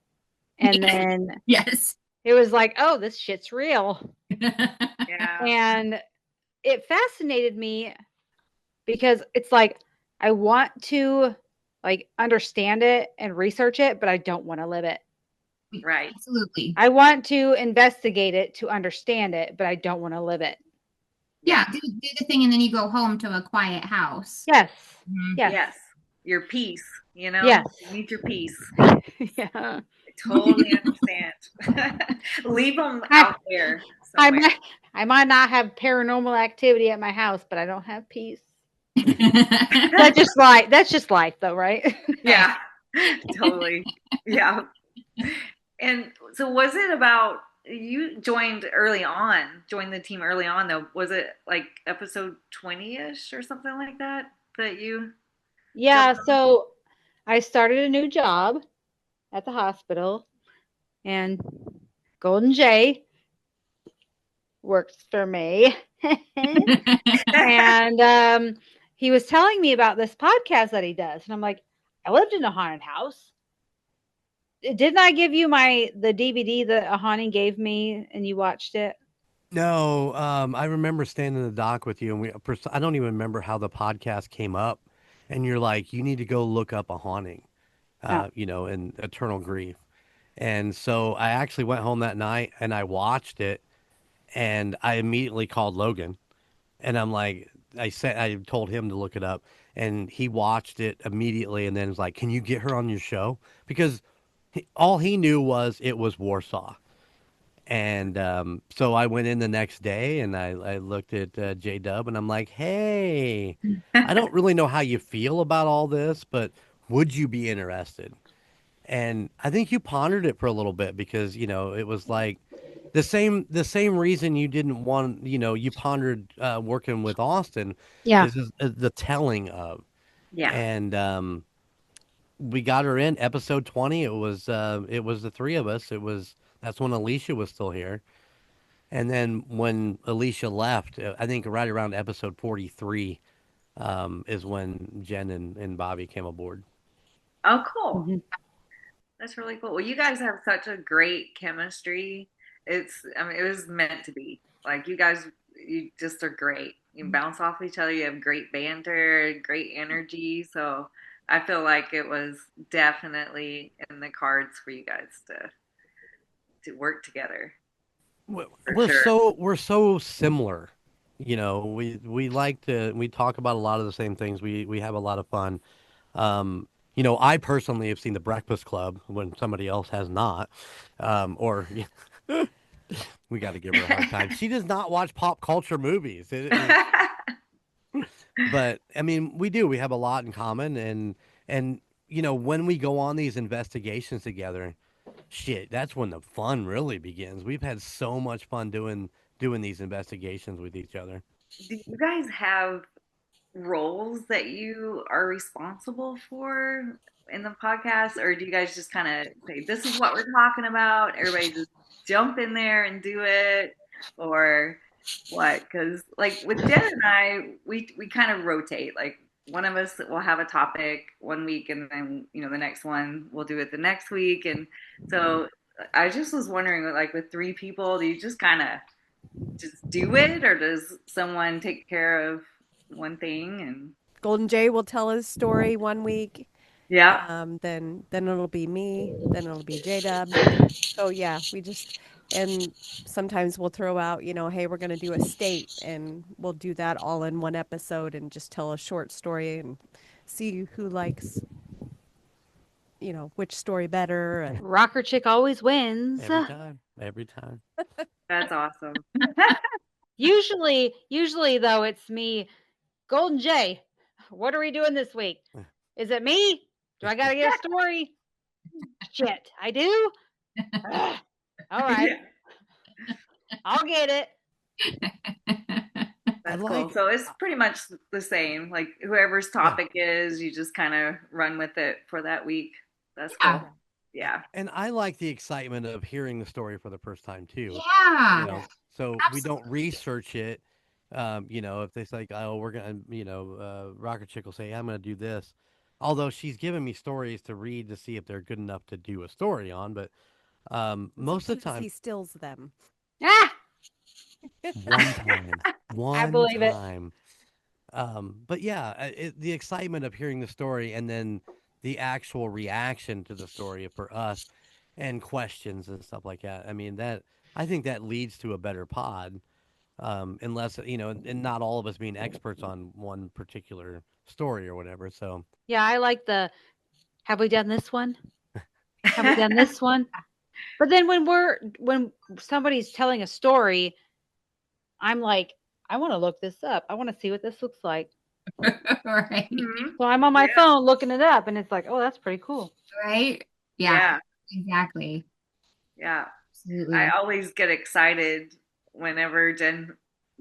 And then Yes. it was like, oh, this shit's real. Yeah. And it fascinated me because it's like I want to like understand it and research it, but I don't want to live it. Right. Absolutely. I want to investigate it to understand it, but I don't want to live it. Yeah, do the thing and then you go home to a quiet house. Yes. Mhm. Yes. Yes. Your peace, you know? Yes. You need your peace. Yeah. I totally understand. Leave them I, out there I somewhere. might, I might not have paranormal activity at my house, but I don't have peace. That's just life though, right? Yeah. Totally. Yeah. And so was it about you joined joined the team early on though. Was it like episode 20-ish or something like that you Yeah, jumped on? so I started a new job at the hospital, and Golden Jay works for me. And he was telling me about this podcast that he does. And I'm like, I lived in a haunted house. Didn't I give you the DVD that a haunting gave me and you watched it? No, I remember standing in the dock with you, and I don't even remember how the podcast came up. And you're like, you need to go look up a haunting, Oh. in Eternal Grief. And so I actually went home that night and I watched it, and I immediately called Logan, and I'm like, I told him to look it up, and he watched it immediately, and then was like, can you get her on your show? Because all he knew was it was Warsaw. And so I went in the next day and I looked at JDubb, and I'm like, hey, I don't really know how you feel about all this, but would you be interested? And I think you pondered it for a little bit because, it was like the same reason you didn't want, you pondered working with Austin Yeah. is the telling of. Yeah. And we got her in episode 20. It was the three of us. That's when Alicia was still here. And then when Alicia left, I think right around episode 43 is when Jen and Bobby came aboard. Oh, cool. Mhm. That's really cool. Well, you guys have such a great chemistry. I mean, it was meant to be. Like, you just are great. You bounce off each other. You have great banter, great energy. So I feel like it was definitely in the cards for you guys to work together for sure. We're so similar. We talk about a lot of the same things. We have a lot of fun. I personally have seen The Breakfast Club when somebody else has not. Or we got to give her a hard time. She does not watch pop culture movies. But I mean, we do. We have a lot in common, and when we go on these investigations together, shit, that's when the fun really begins. We've had so much fun doing these investigations with each other. Do you guys have roles that you are responsible for in the podcast, or do you guys just kind of say, this is what we're talking about? Everybody just jump in there and do it, or what? Because like with Jen and I, we kind of rotate. Like one of us will have a topic one week, and then the next one we'll do it the next week, and so I just was wondering, like with three people, do you just kind of just do it, or does someone take care of one thing and Golden Jay will tell his story one week. yeah. Then it'll be me. Then it'll be JDubb. So yeah, and sometimes we'll throw out, hey, we're going to do a state, and we'll do that all in one episode and just tell a short story and see who likes, which story better. And Rocker chick always wins. Every time. That's awesome. Usually though, it's me. Golden Jay, what are we doing this week? Is it me? Do I got to get a story? Shit, I do? Ugh. All right. Yeah, I'll get it. that's cool. So it's pretty much the same. Like whoever's topic is, you just kind of run with it for that week. That's cool. Yeah. And I like the excitement of hearing the story for the first time too. Yeah. So we Absolutely. don't research it. If they say, "Oh, we're gonna," Rocket Chick will say, "I'm gonna do this," although she's given me stories to read to see if they're good enough to do a story on. But most of the time, he stills them. Ah, one time, I believe it. But yeah, the excitement of hearing the story and then the actual reaction to the story for us. and questions and stuff like that. I mean, I think that leads to a better pod, unless and not all of us being experts on one particular story or whatever. So Yeah, I like the have we done this one? Have we done this one? But then when somebody's telling a story, I'm like, I want to look this up. I want to see what this looks like. Right. Mhm. So I'm on my Yeah. phone looking it up, and it's like, oh, that's pretty cool. Right? Yeah, Yeah. exactly. Yeah. I Absolutely. always get excited whenever Jen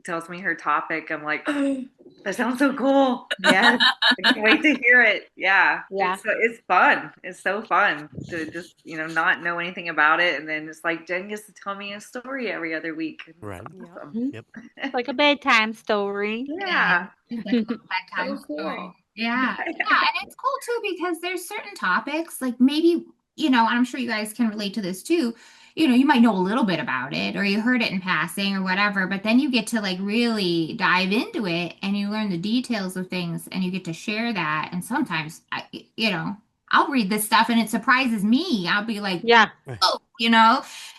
tells me her topic. I'm like, oh, that sounds so cool. Yes. I can't wait to hear it. Yeah. Yeah. It's fun. It's so fun to just, not know anything about it. And then it's like Jen gets to tell me a story every other week. And right. it's Yep. awesome. Yep. Like a bedtime story. Yeah. It's like a little bedtime So story. cool. Yeah. Yeah. And it's cool too because there's certain topics, like maybe, and I'm sure you guys can relate to this too. You might know a little bit about it or you heard it in passing or whatever, but then you get to like really dive into it and you learn the details of things and you get to share that. And sometimes, I'll read this stuff and it surprises me. I'll be like, Yeah. oh,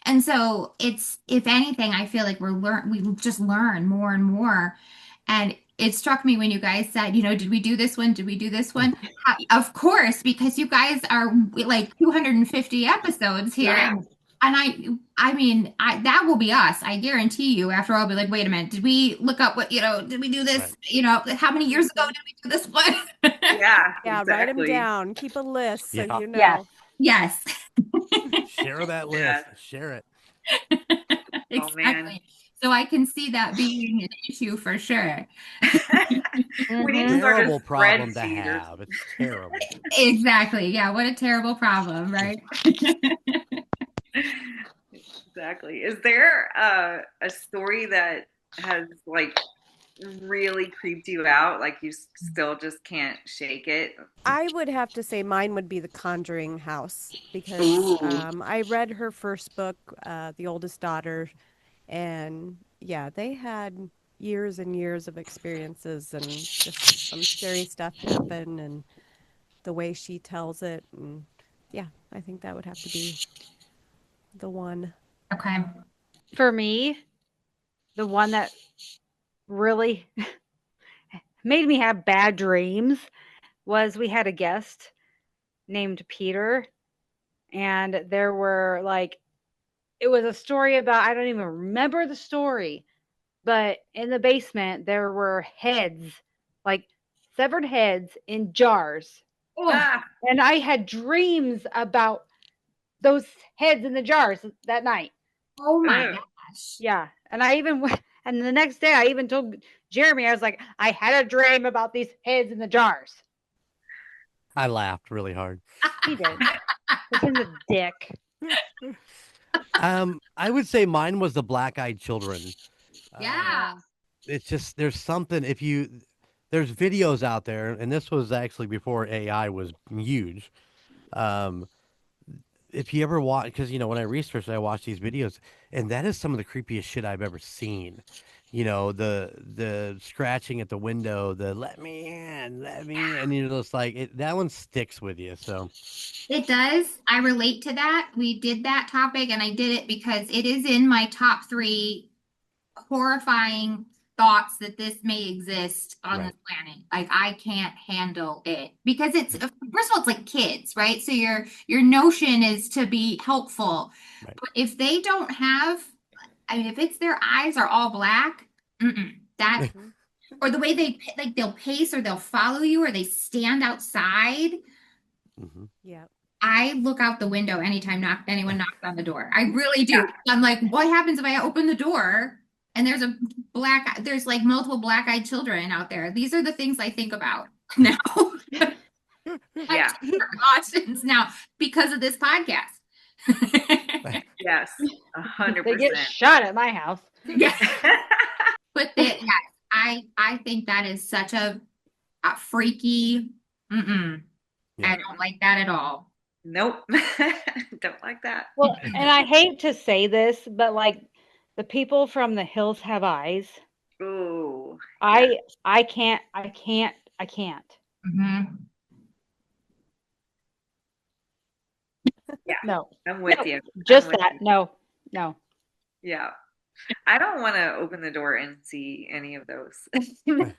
and so if anything, I feel like we just learn more and more. And it struck me when you guys said, did we do this one? Did we do this one? Of course, because you guys are like 250 episodes here. Yeah. And I mean, that will be us. I guarantee you. After all, I'll be like, wait a minute, did we look up what, did we do this? Right. How many years ago did we do this one? Yeah. Yeah, write them Exactly. down. Keep a list so Yeah. you Yes. know. Yes. Share that Yeah. list. Share it. Oh, man. Exactly. So I can see that being an issue for sure. We need to Mhm. start a Terrible problem to spreadsheet or have. It's terrible. Exactly. Yeah. What a terrible problem, right? exactly. Is there a story that has like really creeped you out? Like you still just can't shake it? I would have to say mine would be The Conjuring House because Ooh. I read her first book, The Oldest Daughter, and yeah, they had years and years of experiences and just some scary stuff happen and the way she tells it. And yeah, I think that would have to be the one. Okay. For me, the one that really made me have bad dreams was we had a guest named Peter, and there were like, it was a story about, I don't even remember the story, but in the basement there were heads, like severed heads in jars. Oh, Ah, And I had dreams about those heads in the jars that night. oh my ugh. gosh. Yeah. And I even went, and the next day I even told Jeremy, I was like, I had a dream about these heads in the jars. I laughed really hard. He did. Because he's a dick. I would say mine was the black-eyed children. Yeah. It's just there's something there's videos out there, and this was actually before AI was huge. Um, if you ever watch, because when I researched, I watched these videos, and that is some of the creepiest shit I've ever seen. The scratching at the window, the let me in, and you're just like that one sticks with you. So It does. I relate to that. We did that topic and I did it because it is in my top 3 horrifying thoughts that this may exist on this right, planet. Like I can't handle it because it's first of all it's like kids, right? So your notion is to be helpful. right, But if they don't have, I mean, if it's their eyes are all black, that Mhm. or the way they'll pace or they'll follow you or they stand outside. hmm Yeah. I look out the window anytime anyone knocks on the door. I really do. Yeah. I'm like, what happens if I open the door and there's like multiple black-eyed children out there? These are the things I think about now. I Yeah. take precautions now because of this podcast. Yes. They get 100%. shot at my house. Yeah. But yes, I think that is such a freaky. I yeah, don't like that at all. Nope. Don't like that. Well, and I hate to say this, but like the people from The Hills Have Eyes. Ooh. I can't. Mhm. Yeah. No. I'm with No. you. Just I'm with that. you. No. No. Yeah. I don't want to open the door and see any of those. No.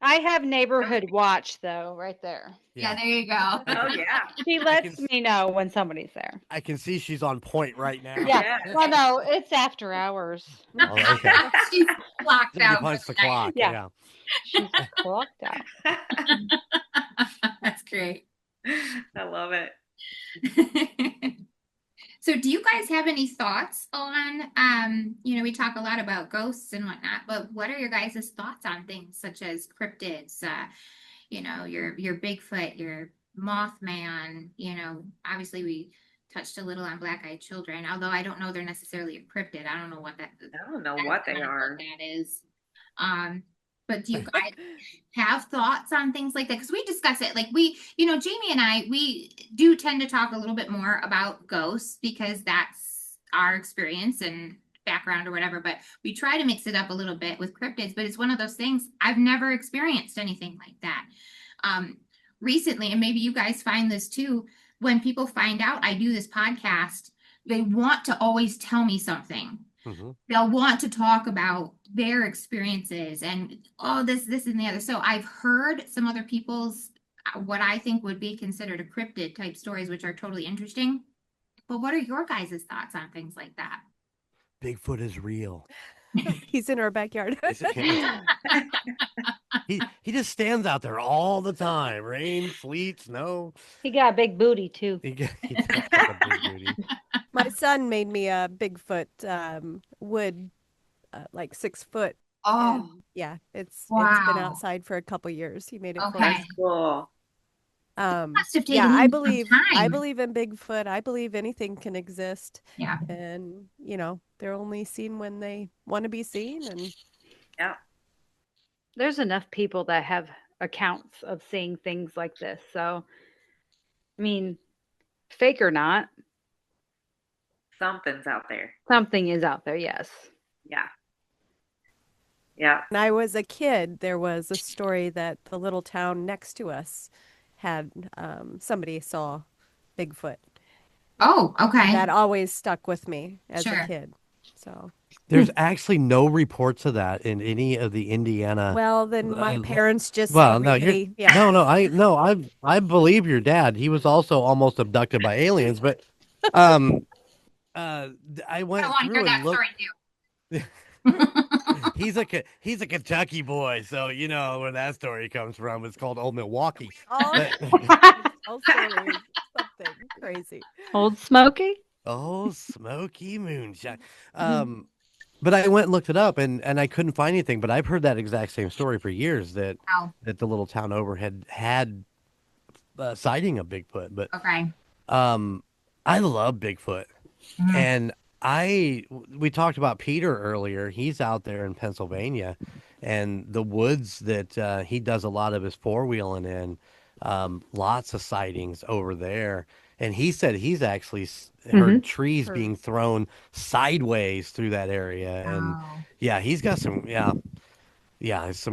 I have neighborhood watch though, right there. Yeah, there you go. Oh yeah. She lets me know when somebody's there. I can see she's on point right now. Yeah. Well, no, it's after hours. Oh, okay. She's blocked Somebody out for punched the the night. clock. Yeah. Yeah. She's clocked out. That's great. I love it. So do you guys have any thoughts on, we talk a lot about ghosts and whatnot, but what are your guys' thoughts on things such as cryptids, your Bigfoot, your Mothman, obviously we touched a little on black-eyed children, although I don't know they're necessarily a cryptid. I don't know what that I don't know what they are. that is. But do you guys have thoughts on things like that? Because we discuss it. Like Jamie and I, we do tend to talk a little bit more about ghosts because that's our experience and background or whatever. But we try to mix it up a little bit with cryptids. But it's one of those things, I've never experienced anything like that. Recently, and maybe you guys find this too, when people find out I do this podcast, they want to always tell me something. Mm-hmm. They'll want to talk about their experiences and this and the other. So I've heard some other people's what I think would be considered a cryptid type stories, which are totally interesting. But what are your guys' thoughts on things like that? Bigfoot is real. He's in our backyard. He just stands out there all the time. Rain, sleet, snow. He got a big booty too. He does have a big booty. My son made me a Bigfoot wood, like 6 foot. Oh, And yeah, it's been wow. outside for a couple years. He made it for Okay. us. That's cool. Must have taken Yeah, him I some believe time. in Bigfoot. I believe anything can exist. Yeah. And they're only seen when they want to be seen. And Yeah. There's enough people that have accounts of seeing things like this. So, I mean, fake or not, Something's out there. something is out there. Yes. Yeah. Yeah. when I was a kid, there was a story that the little town next to us had somebody saw Bigfoot. Oh, okay. That always stuck with me as Sure. a kid. So, There's actually no reports of that in any of the Indiana. well, then my parents just Well, no, really, yeah. I believe your dad. He was also almost abducted by aliens, but I went I want to through hear and that looked. story too. He's a Kentucky boy, so you know where that story comes from. It's called Old Milwaukee. All, But- all stories, something crazy. Old Smoky? Oh, smoky moonshine. But I went and looked it up, and I couldn't find anything. But I've heard that exact same story for years that Wow. the little town over had sighting of Bigfoot. But Okay. I love Bigfoot, Mhm. and we talked about Peter earlier. He's out there in Pennsylvania, and the woods that he does a lot of his four-wheeling in. Lots of sightings over there. And he said he's actually heard trees being thrown sideways through that area. And Oh. yeah, he's got some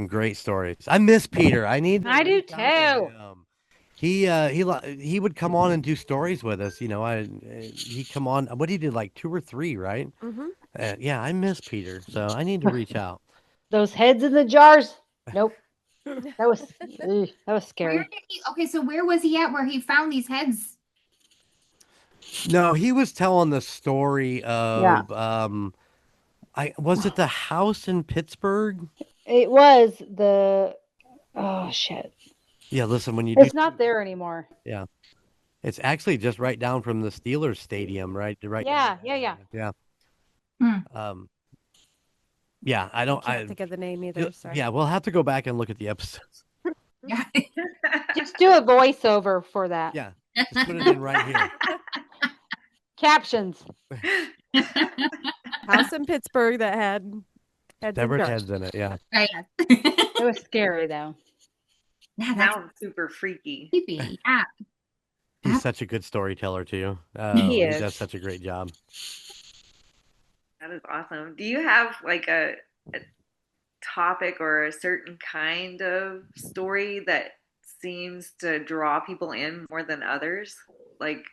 great stories. I miss Peter. I need to I do reach out to too. him. He would come on and do stories with us. He'd come on. What he did, like 2 or 3, right? Mm-hmm. Yeah, I miss Peter, so I need to reach out. Those heads in the jars? Nope. That was scary. Where did okay, so where was he at where he found these heads? No, he was telling the story of was it the house in Pittsburgh? It was the oh shit. Yeah, listen, when you It's do, not there anymore. yeah, it's actually just right down from the Steelers stadium, right? Right. Yeah, down yeah. there. Hmm. Yeah. Yeah, I don't. Can't think of the name either. Sorry. Yeah, we'll have to go back and look at the episodes. Yeah. Just do a voiceover for that. Yeah, just put it in right here. Captions. House in Pittsburgh that had heads and Severed jars. heads in it. Yeah. Right. It was scary though. Yeah, that's Sounds super freaky. creepy. Yeah. He's such a good storyteller too. He He does is. such a great job. That is awesome. Do you have like a topic or a certain kind of story that seems to draw people in more than others? Like,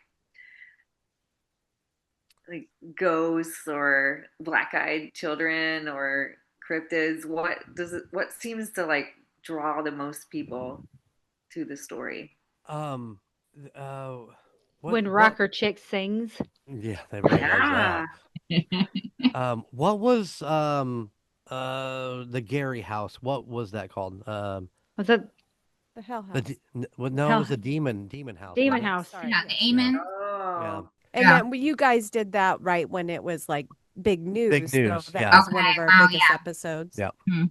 like ghosts or black-eyed children or cryptids? What seems to like draw the most people to the story? Um, uh, When what? Rocker Chick sings. Yeah, everybody loves that. Yeah. What was the Gary House? What was that called? Was that The Hell The House. well, no, it Hell was a demon house, Demon wasn't it? Demon. House? Sorry. Yeah, Yes. the Yeah, Amen. yeah. Oh. And Yeah. then you guys did that right when it was like big Big news. So news. that Yeah, was one Okay. of our Oh biggest yeah. episodes. yeah. Mhm.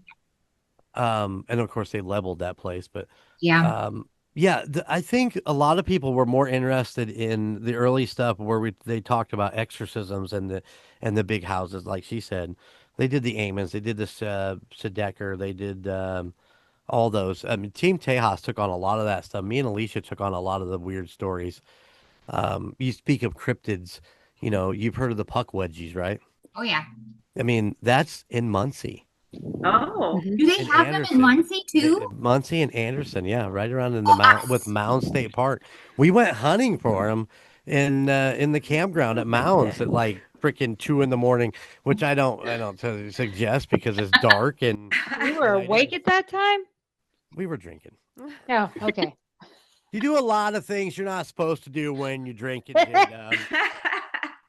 And of course they leveled that place, but Yeah. yeah, I think a lot of people were more interested in the early stuff where they talked about exorcisms and the big houses, like she said. They did the Amens, they did this Sedecker, they did all those. I mean, Team Tejas took on a lot of that stuff. Me and Alicia took on a lot of the weird stories. You speak of cryptids, you've heard of the puck wedgies, right? Oh yeah. I mean, that's in Muncie. Oh. Mhm. Do they In have them in Anderson. Muncie too? Muncie and Anderson, yeah, right around in the Oh, mount with Mound State Park. We went hunting for them in the campground at Mounds at like freaking 2 in the morning, which I don't suggest because it's dark You were and I awake didn't. at that time? We were drinking. Oh, okay. You do a lot of things you're not supposed to do when you're drinking, JDubb.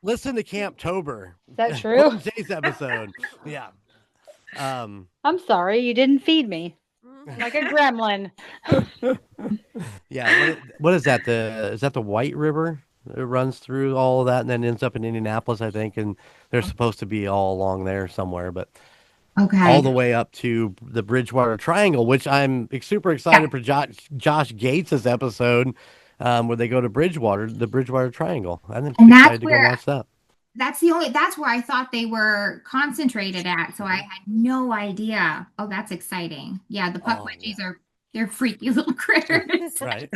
Listen to Camptober. Is that true? Jay's episode. Yeah. I'm sorry, you didn't feed me like a gremlin. Yeah, what is that? Is that the White River? It runs through all of that and then ends up in Indianapolis, I think, and they're supposed to be all along there somewhere, but all okay. the way up to the Bridgewater Triangle, which I'm super Yeah. excited for Josh Gates's episode, where they go to the Bridgewater Triangle. I'm And excited to go watch that. that's where I thought they were concentrated at. So I had no idea. Oh, that's exciting. Yeah, the puck Oh yeah, wedgies they're freaky little critters. right.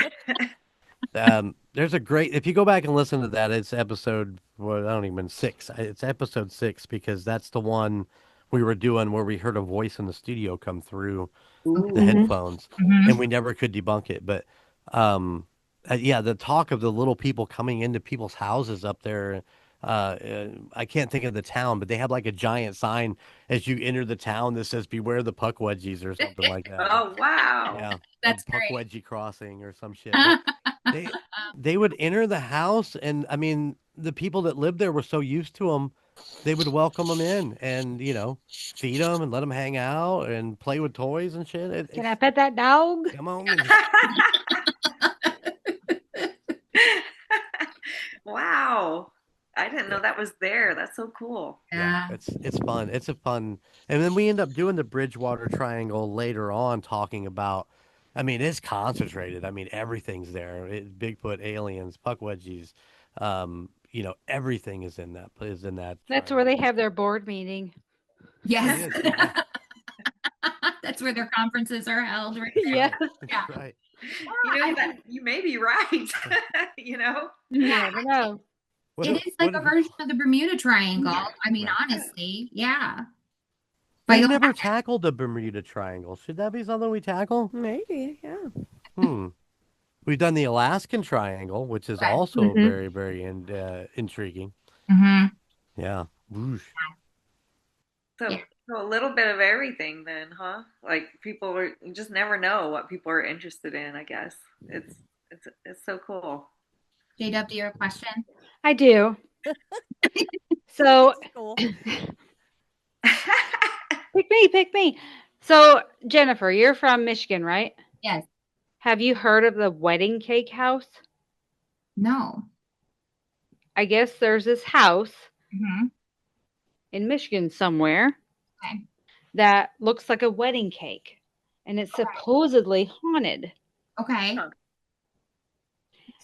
There's a great if you go back and listen to that, it's episode well, I don't even 6. It's episode 6 because that's the one we were doing where we heard a voice in the studio come through the Ooh. Mhm. headphones, and Mhm. we never could debunk it. But yeah, the talk of the little people coming into people's houses up there. I can't think of the town, but they have like a giant sign as you enter the town that says "Beware the puck wedgies" or something like that. Oh, wow. Yeah, or That's puck great. wedgie crossing or some shit. But they they would enter the house, and I mean, the people that lived there were so used to them, they would welcome them in, and feed them and let them hang out and play with toys and shit. Can I It's pet that dog? come on, and Wow. I didn't yeah, know that was there. That's so cool. yeah, Yeah. it's fun. It's a fun, and then we end up doing the Bridgewater Triangle later on, talking about. I mean, it's concentrated. I mean, everything's there. Bigfoot, aliens, puck wedgies, everything is in that That's where triangle. they have their board meeting. It Yes. is, yeah. That's where their conferences are held right there. Yeah. Yeah. Right. You may be right. You know? You Yeah. never know. What It if- is like what a if- version of the Bermuda Triangle. I mean, Right. honestly, yeah. But We've you'll never tackled the Bermuda Triangle. Should that be something we tackle? Maybe, yeah. Hmm. We've done the Alaskan Triangle, which is Right. also Mhm. very, very intriguing. Mhm. Yeah. Whoosh. So, Yeah. so a little bit of everything then, huh? Like you just never know what people are interested in, I guess. It's so cool. JDubb, do you have a question? I do. So Cool. pick me. So Jennifer, you're from Michigan, right? Yes. Have you heard of the wedding cake house? No. I guess there's this house Mhm. in Michigan somewhere Okay. that looks like a wedding cake, and it's supposedly haunted. Okay. Huh.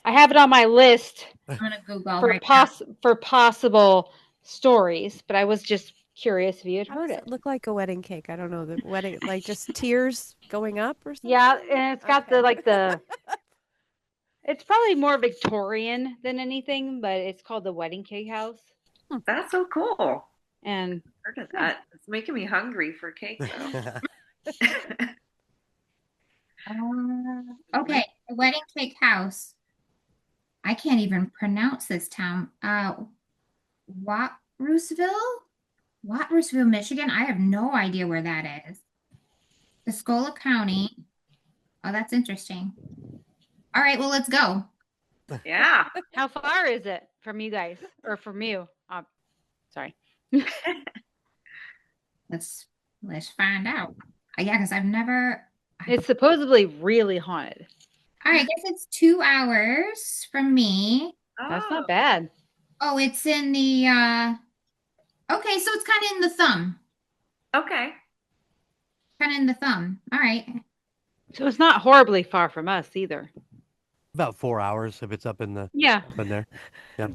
I have it on my list I'm gonna Google for right now. for possible stories, but I was just curious if you had How heard does it. it look like a wedding cake? I don't know. The wedding, like just tears going up or something? Yeah, and it's got Okay. the it's probably more Victorian than anything, but it's called the Wedding Cake House. That's so cool. And Heard of that. It's making me hungry for cake though. Okay. The Wedding Cake House. I can't even pronounce this town. Watrusville? Watrusville, Michigan? I have no idea where that is. Tuscola County. Oh, that's interesting. All right, well, let's go. Yeah. How far is it from you guys or from you? Sorry. Let's find out. Yeah, because I've never. It's supposedly really haunted. All right, I guess it's 2 hours from me. That's Oh, not bad. Oh, it's in the. Okay, so it's kind of in the thumb. okay. Kind of in the thumb. All right. So it's not horribly far from us either. About 4 hours if it's up in there. Yeah.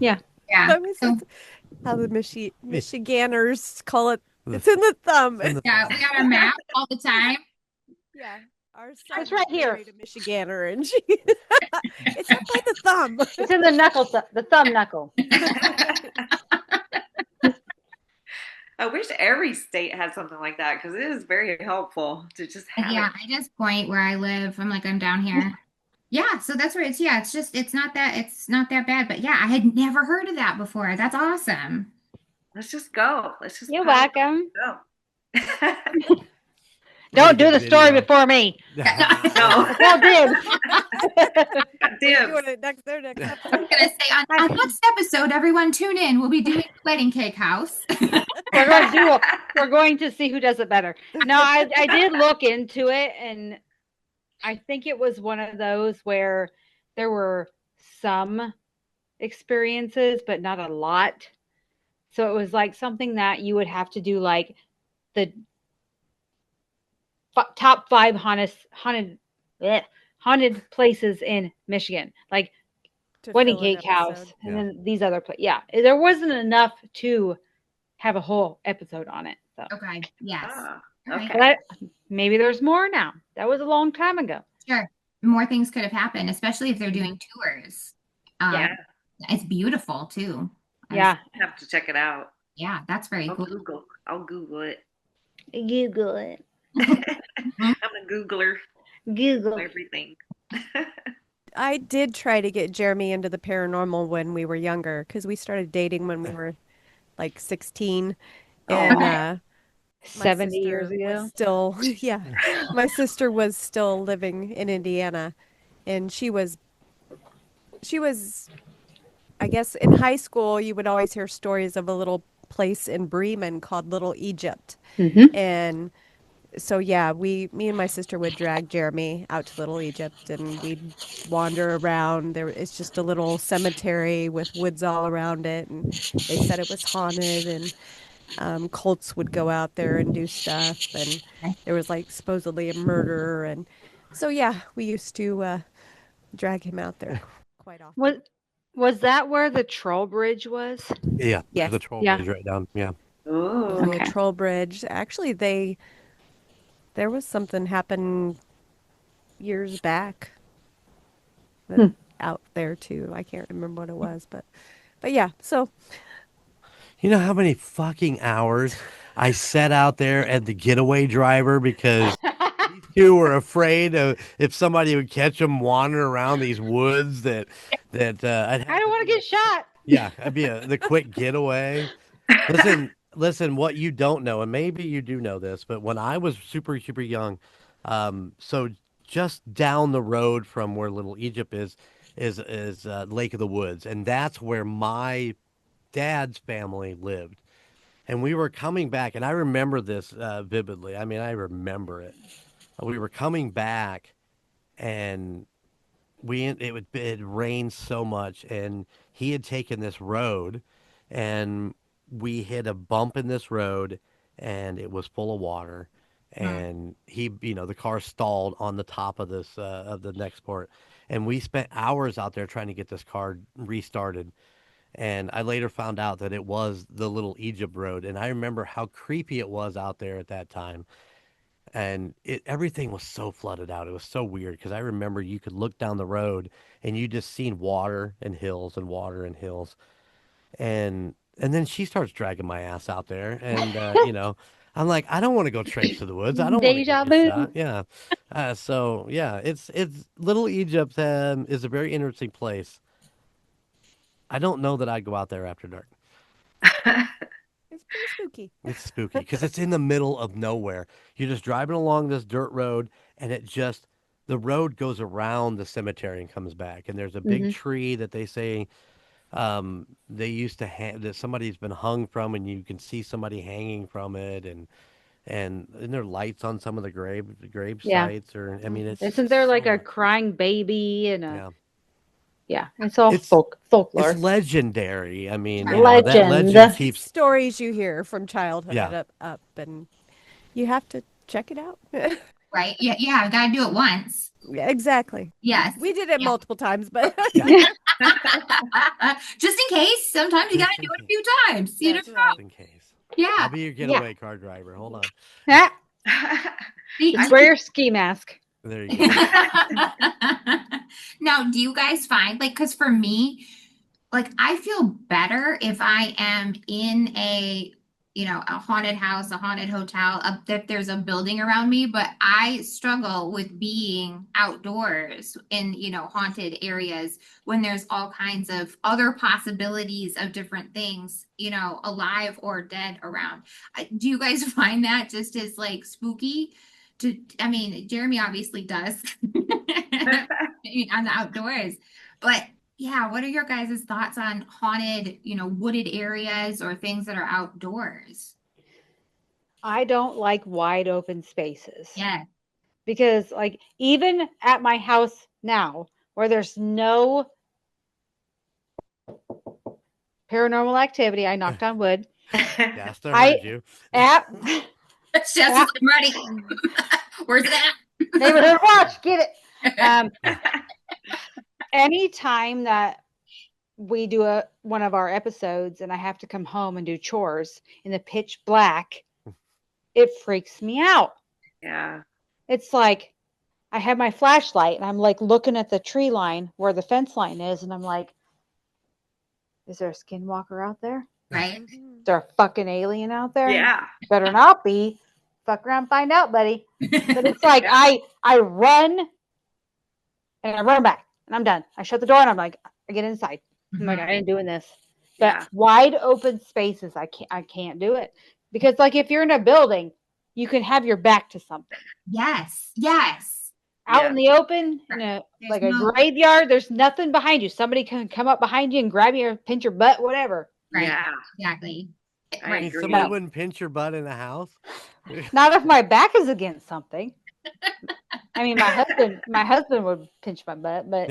Yeah. Yeah. That was So, how the Michiganders call it. It's in the thumb. yeah, we got our map all the time. Yeah. Our It's son right here. married a Michigander, and she it's up by the thumb. It's in the knuckle, the thumb knuckle. I wish every state had something like that because it is very helpful to just have Yeah, it. I just point where I live. I'm like, I'm down here. Yeah, so that's where it's, yeah, it's not that bad. But yeah, I had never heard of that before. That's awesome. Let's just go. Let's just You're pack welcome. and go. Don't do the Video. story before me. No. Well, did. Dibs. Doing it next episode. I'm gonna say on next episode, everyone tune in. We'll be doing Wedding Cake House. We're going to see who does it better. No, I did look into it, and I think it was one of those where there were some experiences, but not a lot. So it was like something that you would have to do, like the top 5 haunted places in Michigan, like Wedding Cake House, and then these other places. Yeah, there wasn't enough to have a whole episode on it. So Okay. Yes. Ah, All right. okay. but maybe there's more now. That was a long time ago. Sure. More things could have happened, especially if they're doing tours. Yeah. It's beautiful too. Yeah, I have to check it out. Yeah, that's very I'll cool. Google it. Google it. I'm a Googler. Google Everything. I did try to get Jeremy into the paranormal when we were younger because we started dating when we were like 16. And my 70 years sister ago. was still, yeah, my sister was still living in Indiana, and she was, I guess in high school, you would always hear stories of a little place in Bremen called Little Egypt. Mm-hmm. And so, yeah, me and my sister would drag Jeremy out to Little Egypt, and we'd wander around. It's just a little cemetery with woods all around it, and they said it was haunted, and cults would go out there and do stuff, and there was like supposedly a murder, and so yeah, we used to drag him out there quite often. Was that where the troll bridge was? Yeah. Yes. The troll Yeah. bridge right down. Yeah. Ooh. The Okay. troll bridge. Actually, there was something happened years back out there too. I can't remember what it was, but yeah. So You know how many fucking hours I sat out there at the getaway driver because these two were afraid of if somebody would catch them wandering around these woods that I'd have I don't want to get shot. Yeah, I'd be the quick getaway. Listen, what you don't know, and maybe you do know this, but when I was super, super young, so just down the road from where Little Egypt is Lake of the Woods, and that's where my dad's family lived. And we were coming back, and I remember this vividly. I mean, I remember it. We were coming back, and it rained so much, and he had taken this road, and we hit a bump in this road, and it was full of water, and the car stalled on the top of this of the next port, and we spent hours out there trying to get this car restarted. And I later found out that it was the Little Egypt Road, and I remember how creepy it was out there at that time. And everything was so flooded out. It was so weird because I remember you could look down the road and you just seen water and hills and water and hills. And then she starts dragging my ass out there, and I'm like, I don't want to go traipse to the woods. I don't want to Deja get vu. shot. Yeah. So yeah, it's Little Egypt is a very interesting place. I don't know that I'd go out there after dark. It's pretty spooky. It's spooky because it's in the middle of nowhere. You're just driving along this dirt road, and the road goes around the cemetery and comes back. And there's a big Hmm. tree that they say they used to that somebody's been hung from, and you can see somebody hanging from it, and there are lights on some of the grave Yeah. sites, or I mean, it's Isn't there like so a much. crying baby and a Yeah, yeah? It's all it's it's folklore. legendary. I mean, Right. that Legend. legend keeps. Stories you hear from childhood Yeah, up, and you have to check it out. Right? Yeah, yeah, I gotta do it once. Yeah, exactly. Yes. We did it Yeah. multiple times, but yeah. Just in case. Sometimes you Just gotta in do it a case. few times. You that's never right. Just in case. know. I'll Yeah. be your Yeah. getaway car driver. Hold on. Ah, See, just wear your ski mask. There you go. Now, do you guys find like, because for me, like I feel better if I am in a haunted house, a haunted hotel, that there's a building around me, but I struggle with being outdoors in, haunted areas when there's all kinds of other possibilities of different things, alive or dead around. Do you guys find that just as like spooky? I mean, Jeremy obviously does on the outdoors, but yeah, what are your guys' thoughts on haunted, wooded areas or things that are outdoors? I don't like wide open spaces Yeah. because, like, even at my house now, where there's no paranormal activity, I knocked on wood. Yeah, I still I heard you. at It's just at I'm ready. Where's it neighborhood watch, get it. at? Anytime that we do one of our episodes and I have to come home and do chores in the pitch black, it freaks me out. Yeah. It's like I have my flashlight and I'm like looking at the tree line where the fence line is, and I'm like, is there a skinwalker out there? Right? Mhm. Is there a fucking alien out there? Yeah. Better not be. Fuck around, find out, buddy. But it's like I run and I run back and I'm done. I shut the door and I'm like, I get inside. I'm like, I ain't doing this. But Yeah. wide open spaces, I can't do it. Because like if you're in a building, you can have your back to something. Yes. Yes. Out Yeah. in the open, in There's like a no graveyard, there's nothing behind you. Somebody can come up behind you and grab you or pinch your butt, whatever. right. Yeah. Exactly. I I Right. mean, agree. somebody No. wouldn't pinch your butt in the house. Not if my back is against something. I mean, my husband would pinch my butt, but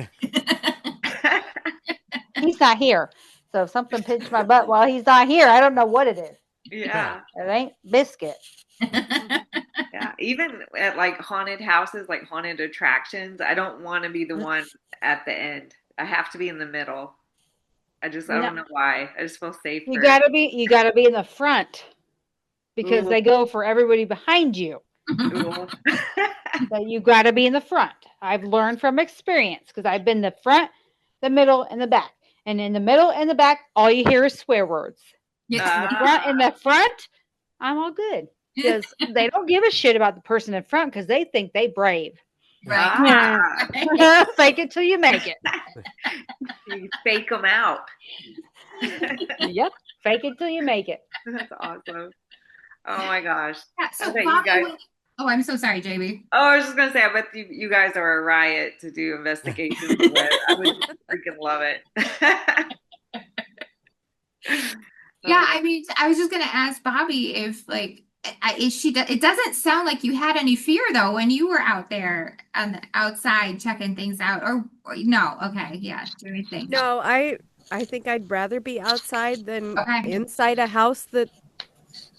he's not here. So if something pinched my butt while he's not here, I don't know what it is. Yeah. It ain't biscuit. Yeah. Even at like haunted houses, like haunted attractions, I don't want to be the one at the end. I have to be in the middle. I No, don't know why. I just feel you safer. gotta be in the front because Ooh. they go for everybody behind you. Ooh. But you gotta be in the front. I've learned from experience because I've been the front, the middle, and the back. And in the middle and the back, all you hear is swear words. In the front, I'm all good because they don't give a shit about the person in front because they think they brave. Right. Ah, Fake it till you make it. you fake them out. Yep, fake it till you make it. That's awesome. Oh my gosh. Yeah, so I bet you Bobby, guys. oh, I'm so sorry, JB. Oh, I was just gonna say, I bet you guys are a riot to do investigations with. I would freaking love it. Yeah, I mean, I was just gonna ask Bobby if like is she it doesn't sound like you had any fear though when you were out there on the outside checking things out or no, okay, yeah, do anything. No, I think I'd rather be outside than Okay. inside a house that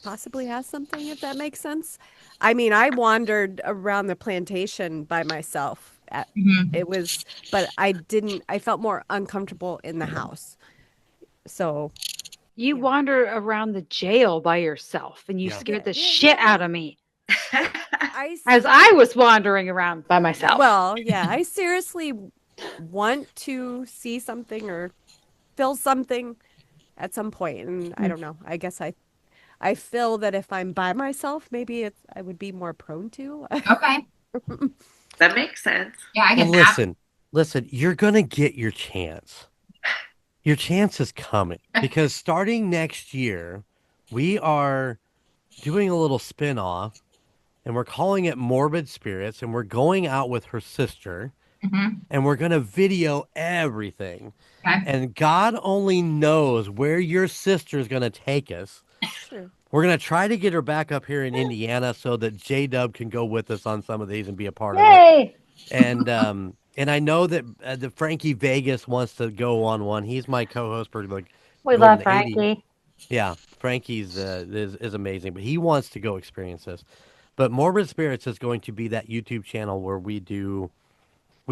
possibly has something, if that makes sense. I mean, I wandered around the plantation by myself. Mhm. But I felt more uncomfortable in the house. So, You Yeah. wander around the jail by yourself and you Yeah. scared Yeah, the yeah, shit yeah. out of me I as I was wandering around by myself. well, yeah, I seriously want to see something or feel something at some point, and I don't know. I guess I feel that if I'm by myself, maybe I would be more prone to. Okay. That makes sense. Yeah, I Well, get that. listen, you're gonna get your chance. Your chance is coming because starting next year, we are doing a little spin-off and we're calling it Morbid Spirits and we're going out with her sister Hmm. and we're going to video everything. Okay. And God only knows where your sister is going to take us. Sure. We're going to try to get her back up here in Indiana so that JDubb can go with us on some of these and be a part of it. Yay! And I know that the Frankie Vegas wants to go on one. He's my co-host for like We love Golden 80. Frankie. Yeah, Frankie's is amazing, but he wants to go experience this. But Morbid Spirits is going to be that YouTube channel where we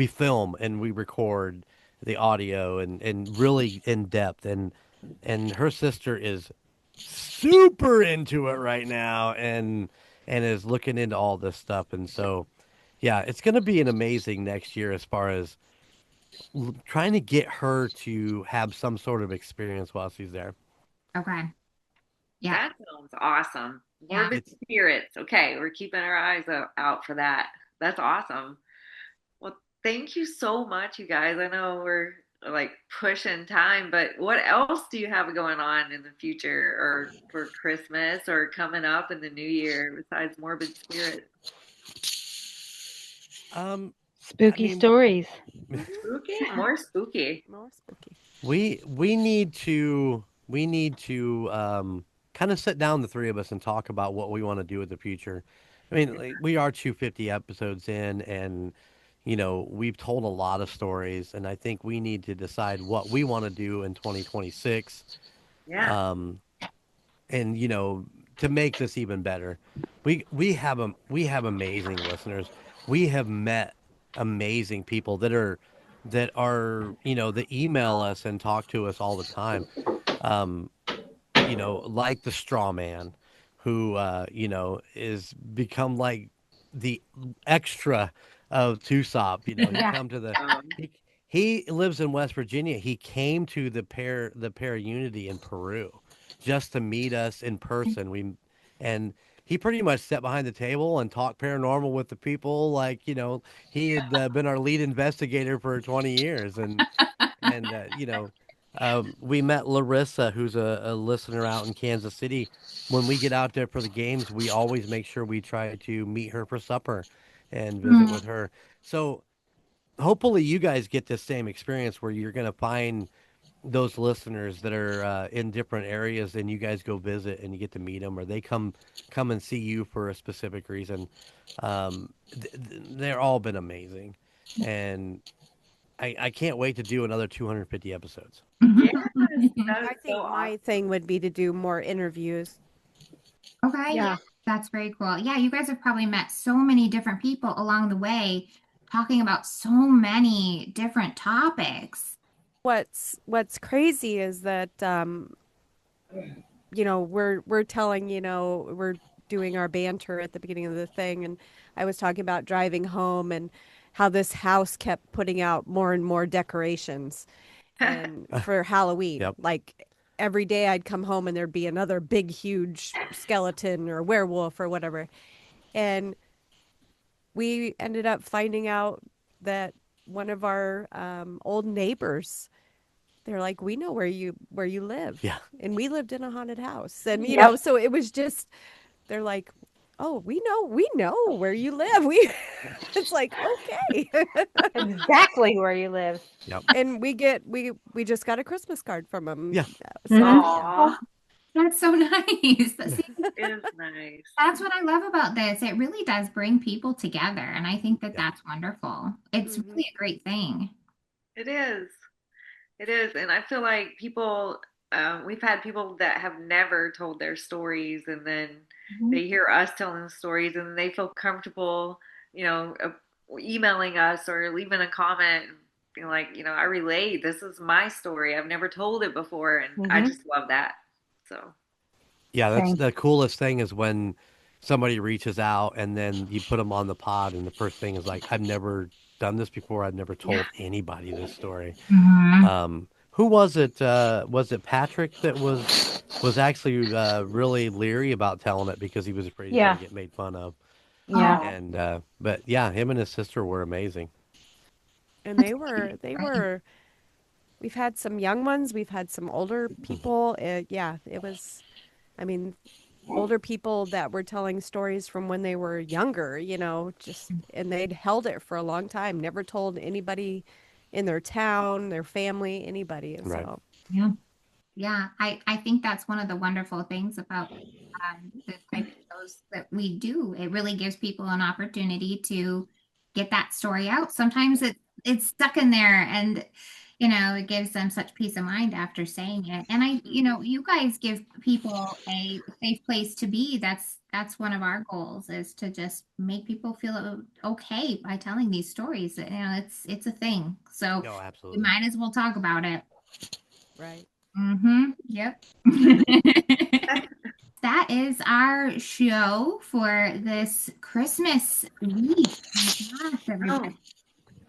film and we record the audio and really in depth and her sister is super into it right now and is looking into all this stuff and so yeah, it's going to be an amazing next year as far as trying to get her to have some sort of experience while she's there. Okay. Yeah. That sounds awesome. Yeah. Morbid spirits. Okay, we're keeping our eyes out for that. That's awesome. Well, thank you so much, you guys. I know we're like pushing time, but what else do you have going on in the future or for Christmas or coming up in the new year besides morbid spirits? Um, I Spooky mean, stories. Spooky? More spooky. More spooky. we need to kind of sit down the three of us and talk about what we want to do in the future. I mean, like, we are 250 episodes in, and we've told a lot of stories, and I think we need to decide what we want to do in 2026. Yeah. Um, and to make this even better, we have amazing listeners. We have met amazing people that are that email us and talk to us all the time. um like the straw man who is become like the extra of Tusop. He Yeah. come to the Um, he, he lives in West Virginia. He came to the Pair Unity in Peru just to meet us in person. And he pretty much sat behind the table and talked paranormal with the people like he had been our lead investigator for 20 years. And we met Larissa, who's a listener out in Kansas City. When we get out there for the games, we always make sure we try to meet her for supper and visit Mm. with her. So hopefully you guys get this same experience where you're going to find those listeners that are in different areas and you guys go visit and you get to meet them or they come and see you for a specific reason. They're all been amazing. And I can't wait to do another 250 episodes. yes, that is I so think my awesome. thing would be to do more interviews. Okay, yeah, Yeah. that's very cool. Yeah, you guys have probably met so many different people along the way talking about so many different topics. What's crazy is that we're telling, we're doing our banter at the beginning of the thing, and I was talking about driving home and how this house kept putting out more and more decorations and for Halloween. Yep. Like every day I'd come home and there'd be another big huge skeleton or werewolf or whatever. And we ended up finding out that one of our old neighbors, they're like, we know where you live. Yeah. And we lived in a haunted house. And Yep. so it was just, they're like, oh, we know where you live. We it's like, okay. Exactly where you live. Yep. And we just got a Christmas card from them. Yeah. So Mhm. Aw, That's so nice. See, it is nice. that's what I love about this. It really does bring people together, and I think that Yep. that's wonderful. It's Mhm. really a great thing. It is. It is. And I feel like people, we've had people that have never told their stories, and then Mhm. they hear us telling the stories, and they feel comfortable, you know, emailing us or leaving a comment, and being like, I relate. This is my story. I've never told it before. And I Mhm. just love that. So, Yeah, that's Same. the coolest thing is when somebody reaches out and then you put them on the pod and the first thing is like, I've never done this before. I've never yeah. told anybody this story. Mhm. Who was it? Was it Patrick that was actually really leery about telling it because he was afraid he was going Yeah. to get made fun of? Yeah. Oh, And but yeah, him and his sister were amazing. and that's they were great. We've had some young ones. We've had some older people. Yeah, it was. I mean, older people that were telling stories from when they were younger. Just and they'd held it for a long time. Never told anybody in their town, their family, anybody. Right. So Yeah. Yeah, I think that's one of the wonderful things about the type of shows that we do. It really gives people an opportunity to get that story out. Sometimes it's stuck in there, and it gives them such peace of mind after saying it. And you guys give people a safe place to be. That's one of our goals, is to just make people feel okay by telling these stories. It's a thing. So No, we absolutely. might as well talk about it. right. Mm-hmm. Yep. That is our show for this Christmas week. Yes, Oh, everybody. great.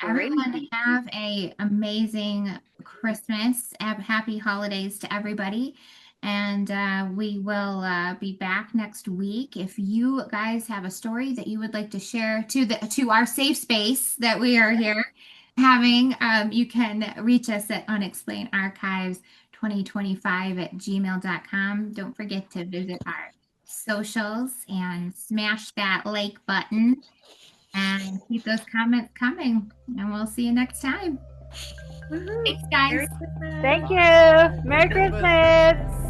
Everyone have a amazing Christmas. Happy holidays to everybody. And we will be back next week. If you guys have a story that you would like to share to our safe space that we are here having, you can reach us at Unexplained Archives 2025 at gmail.com. Don't forget to visit our socials and smash that like button and keep those comments coming. And we'll see you next time. Woohoo. Thanks, guys. Merry Christmas. Thank you. Bye. Merry Christmas. Christmas.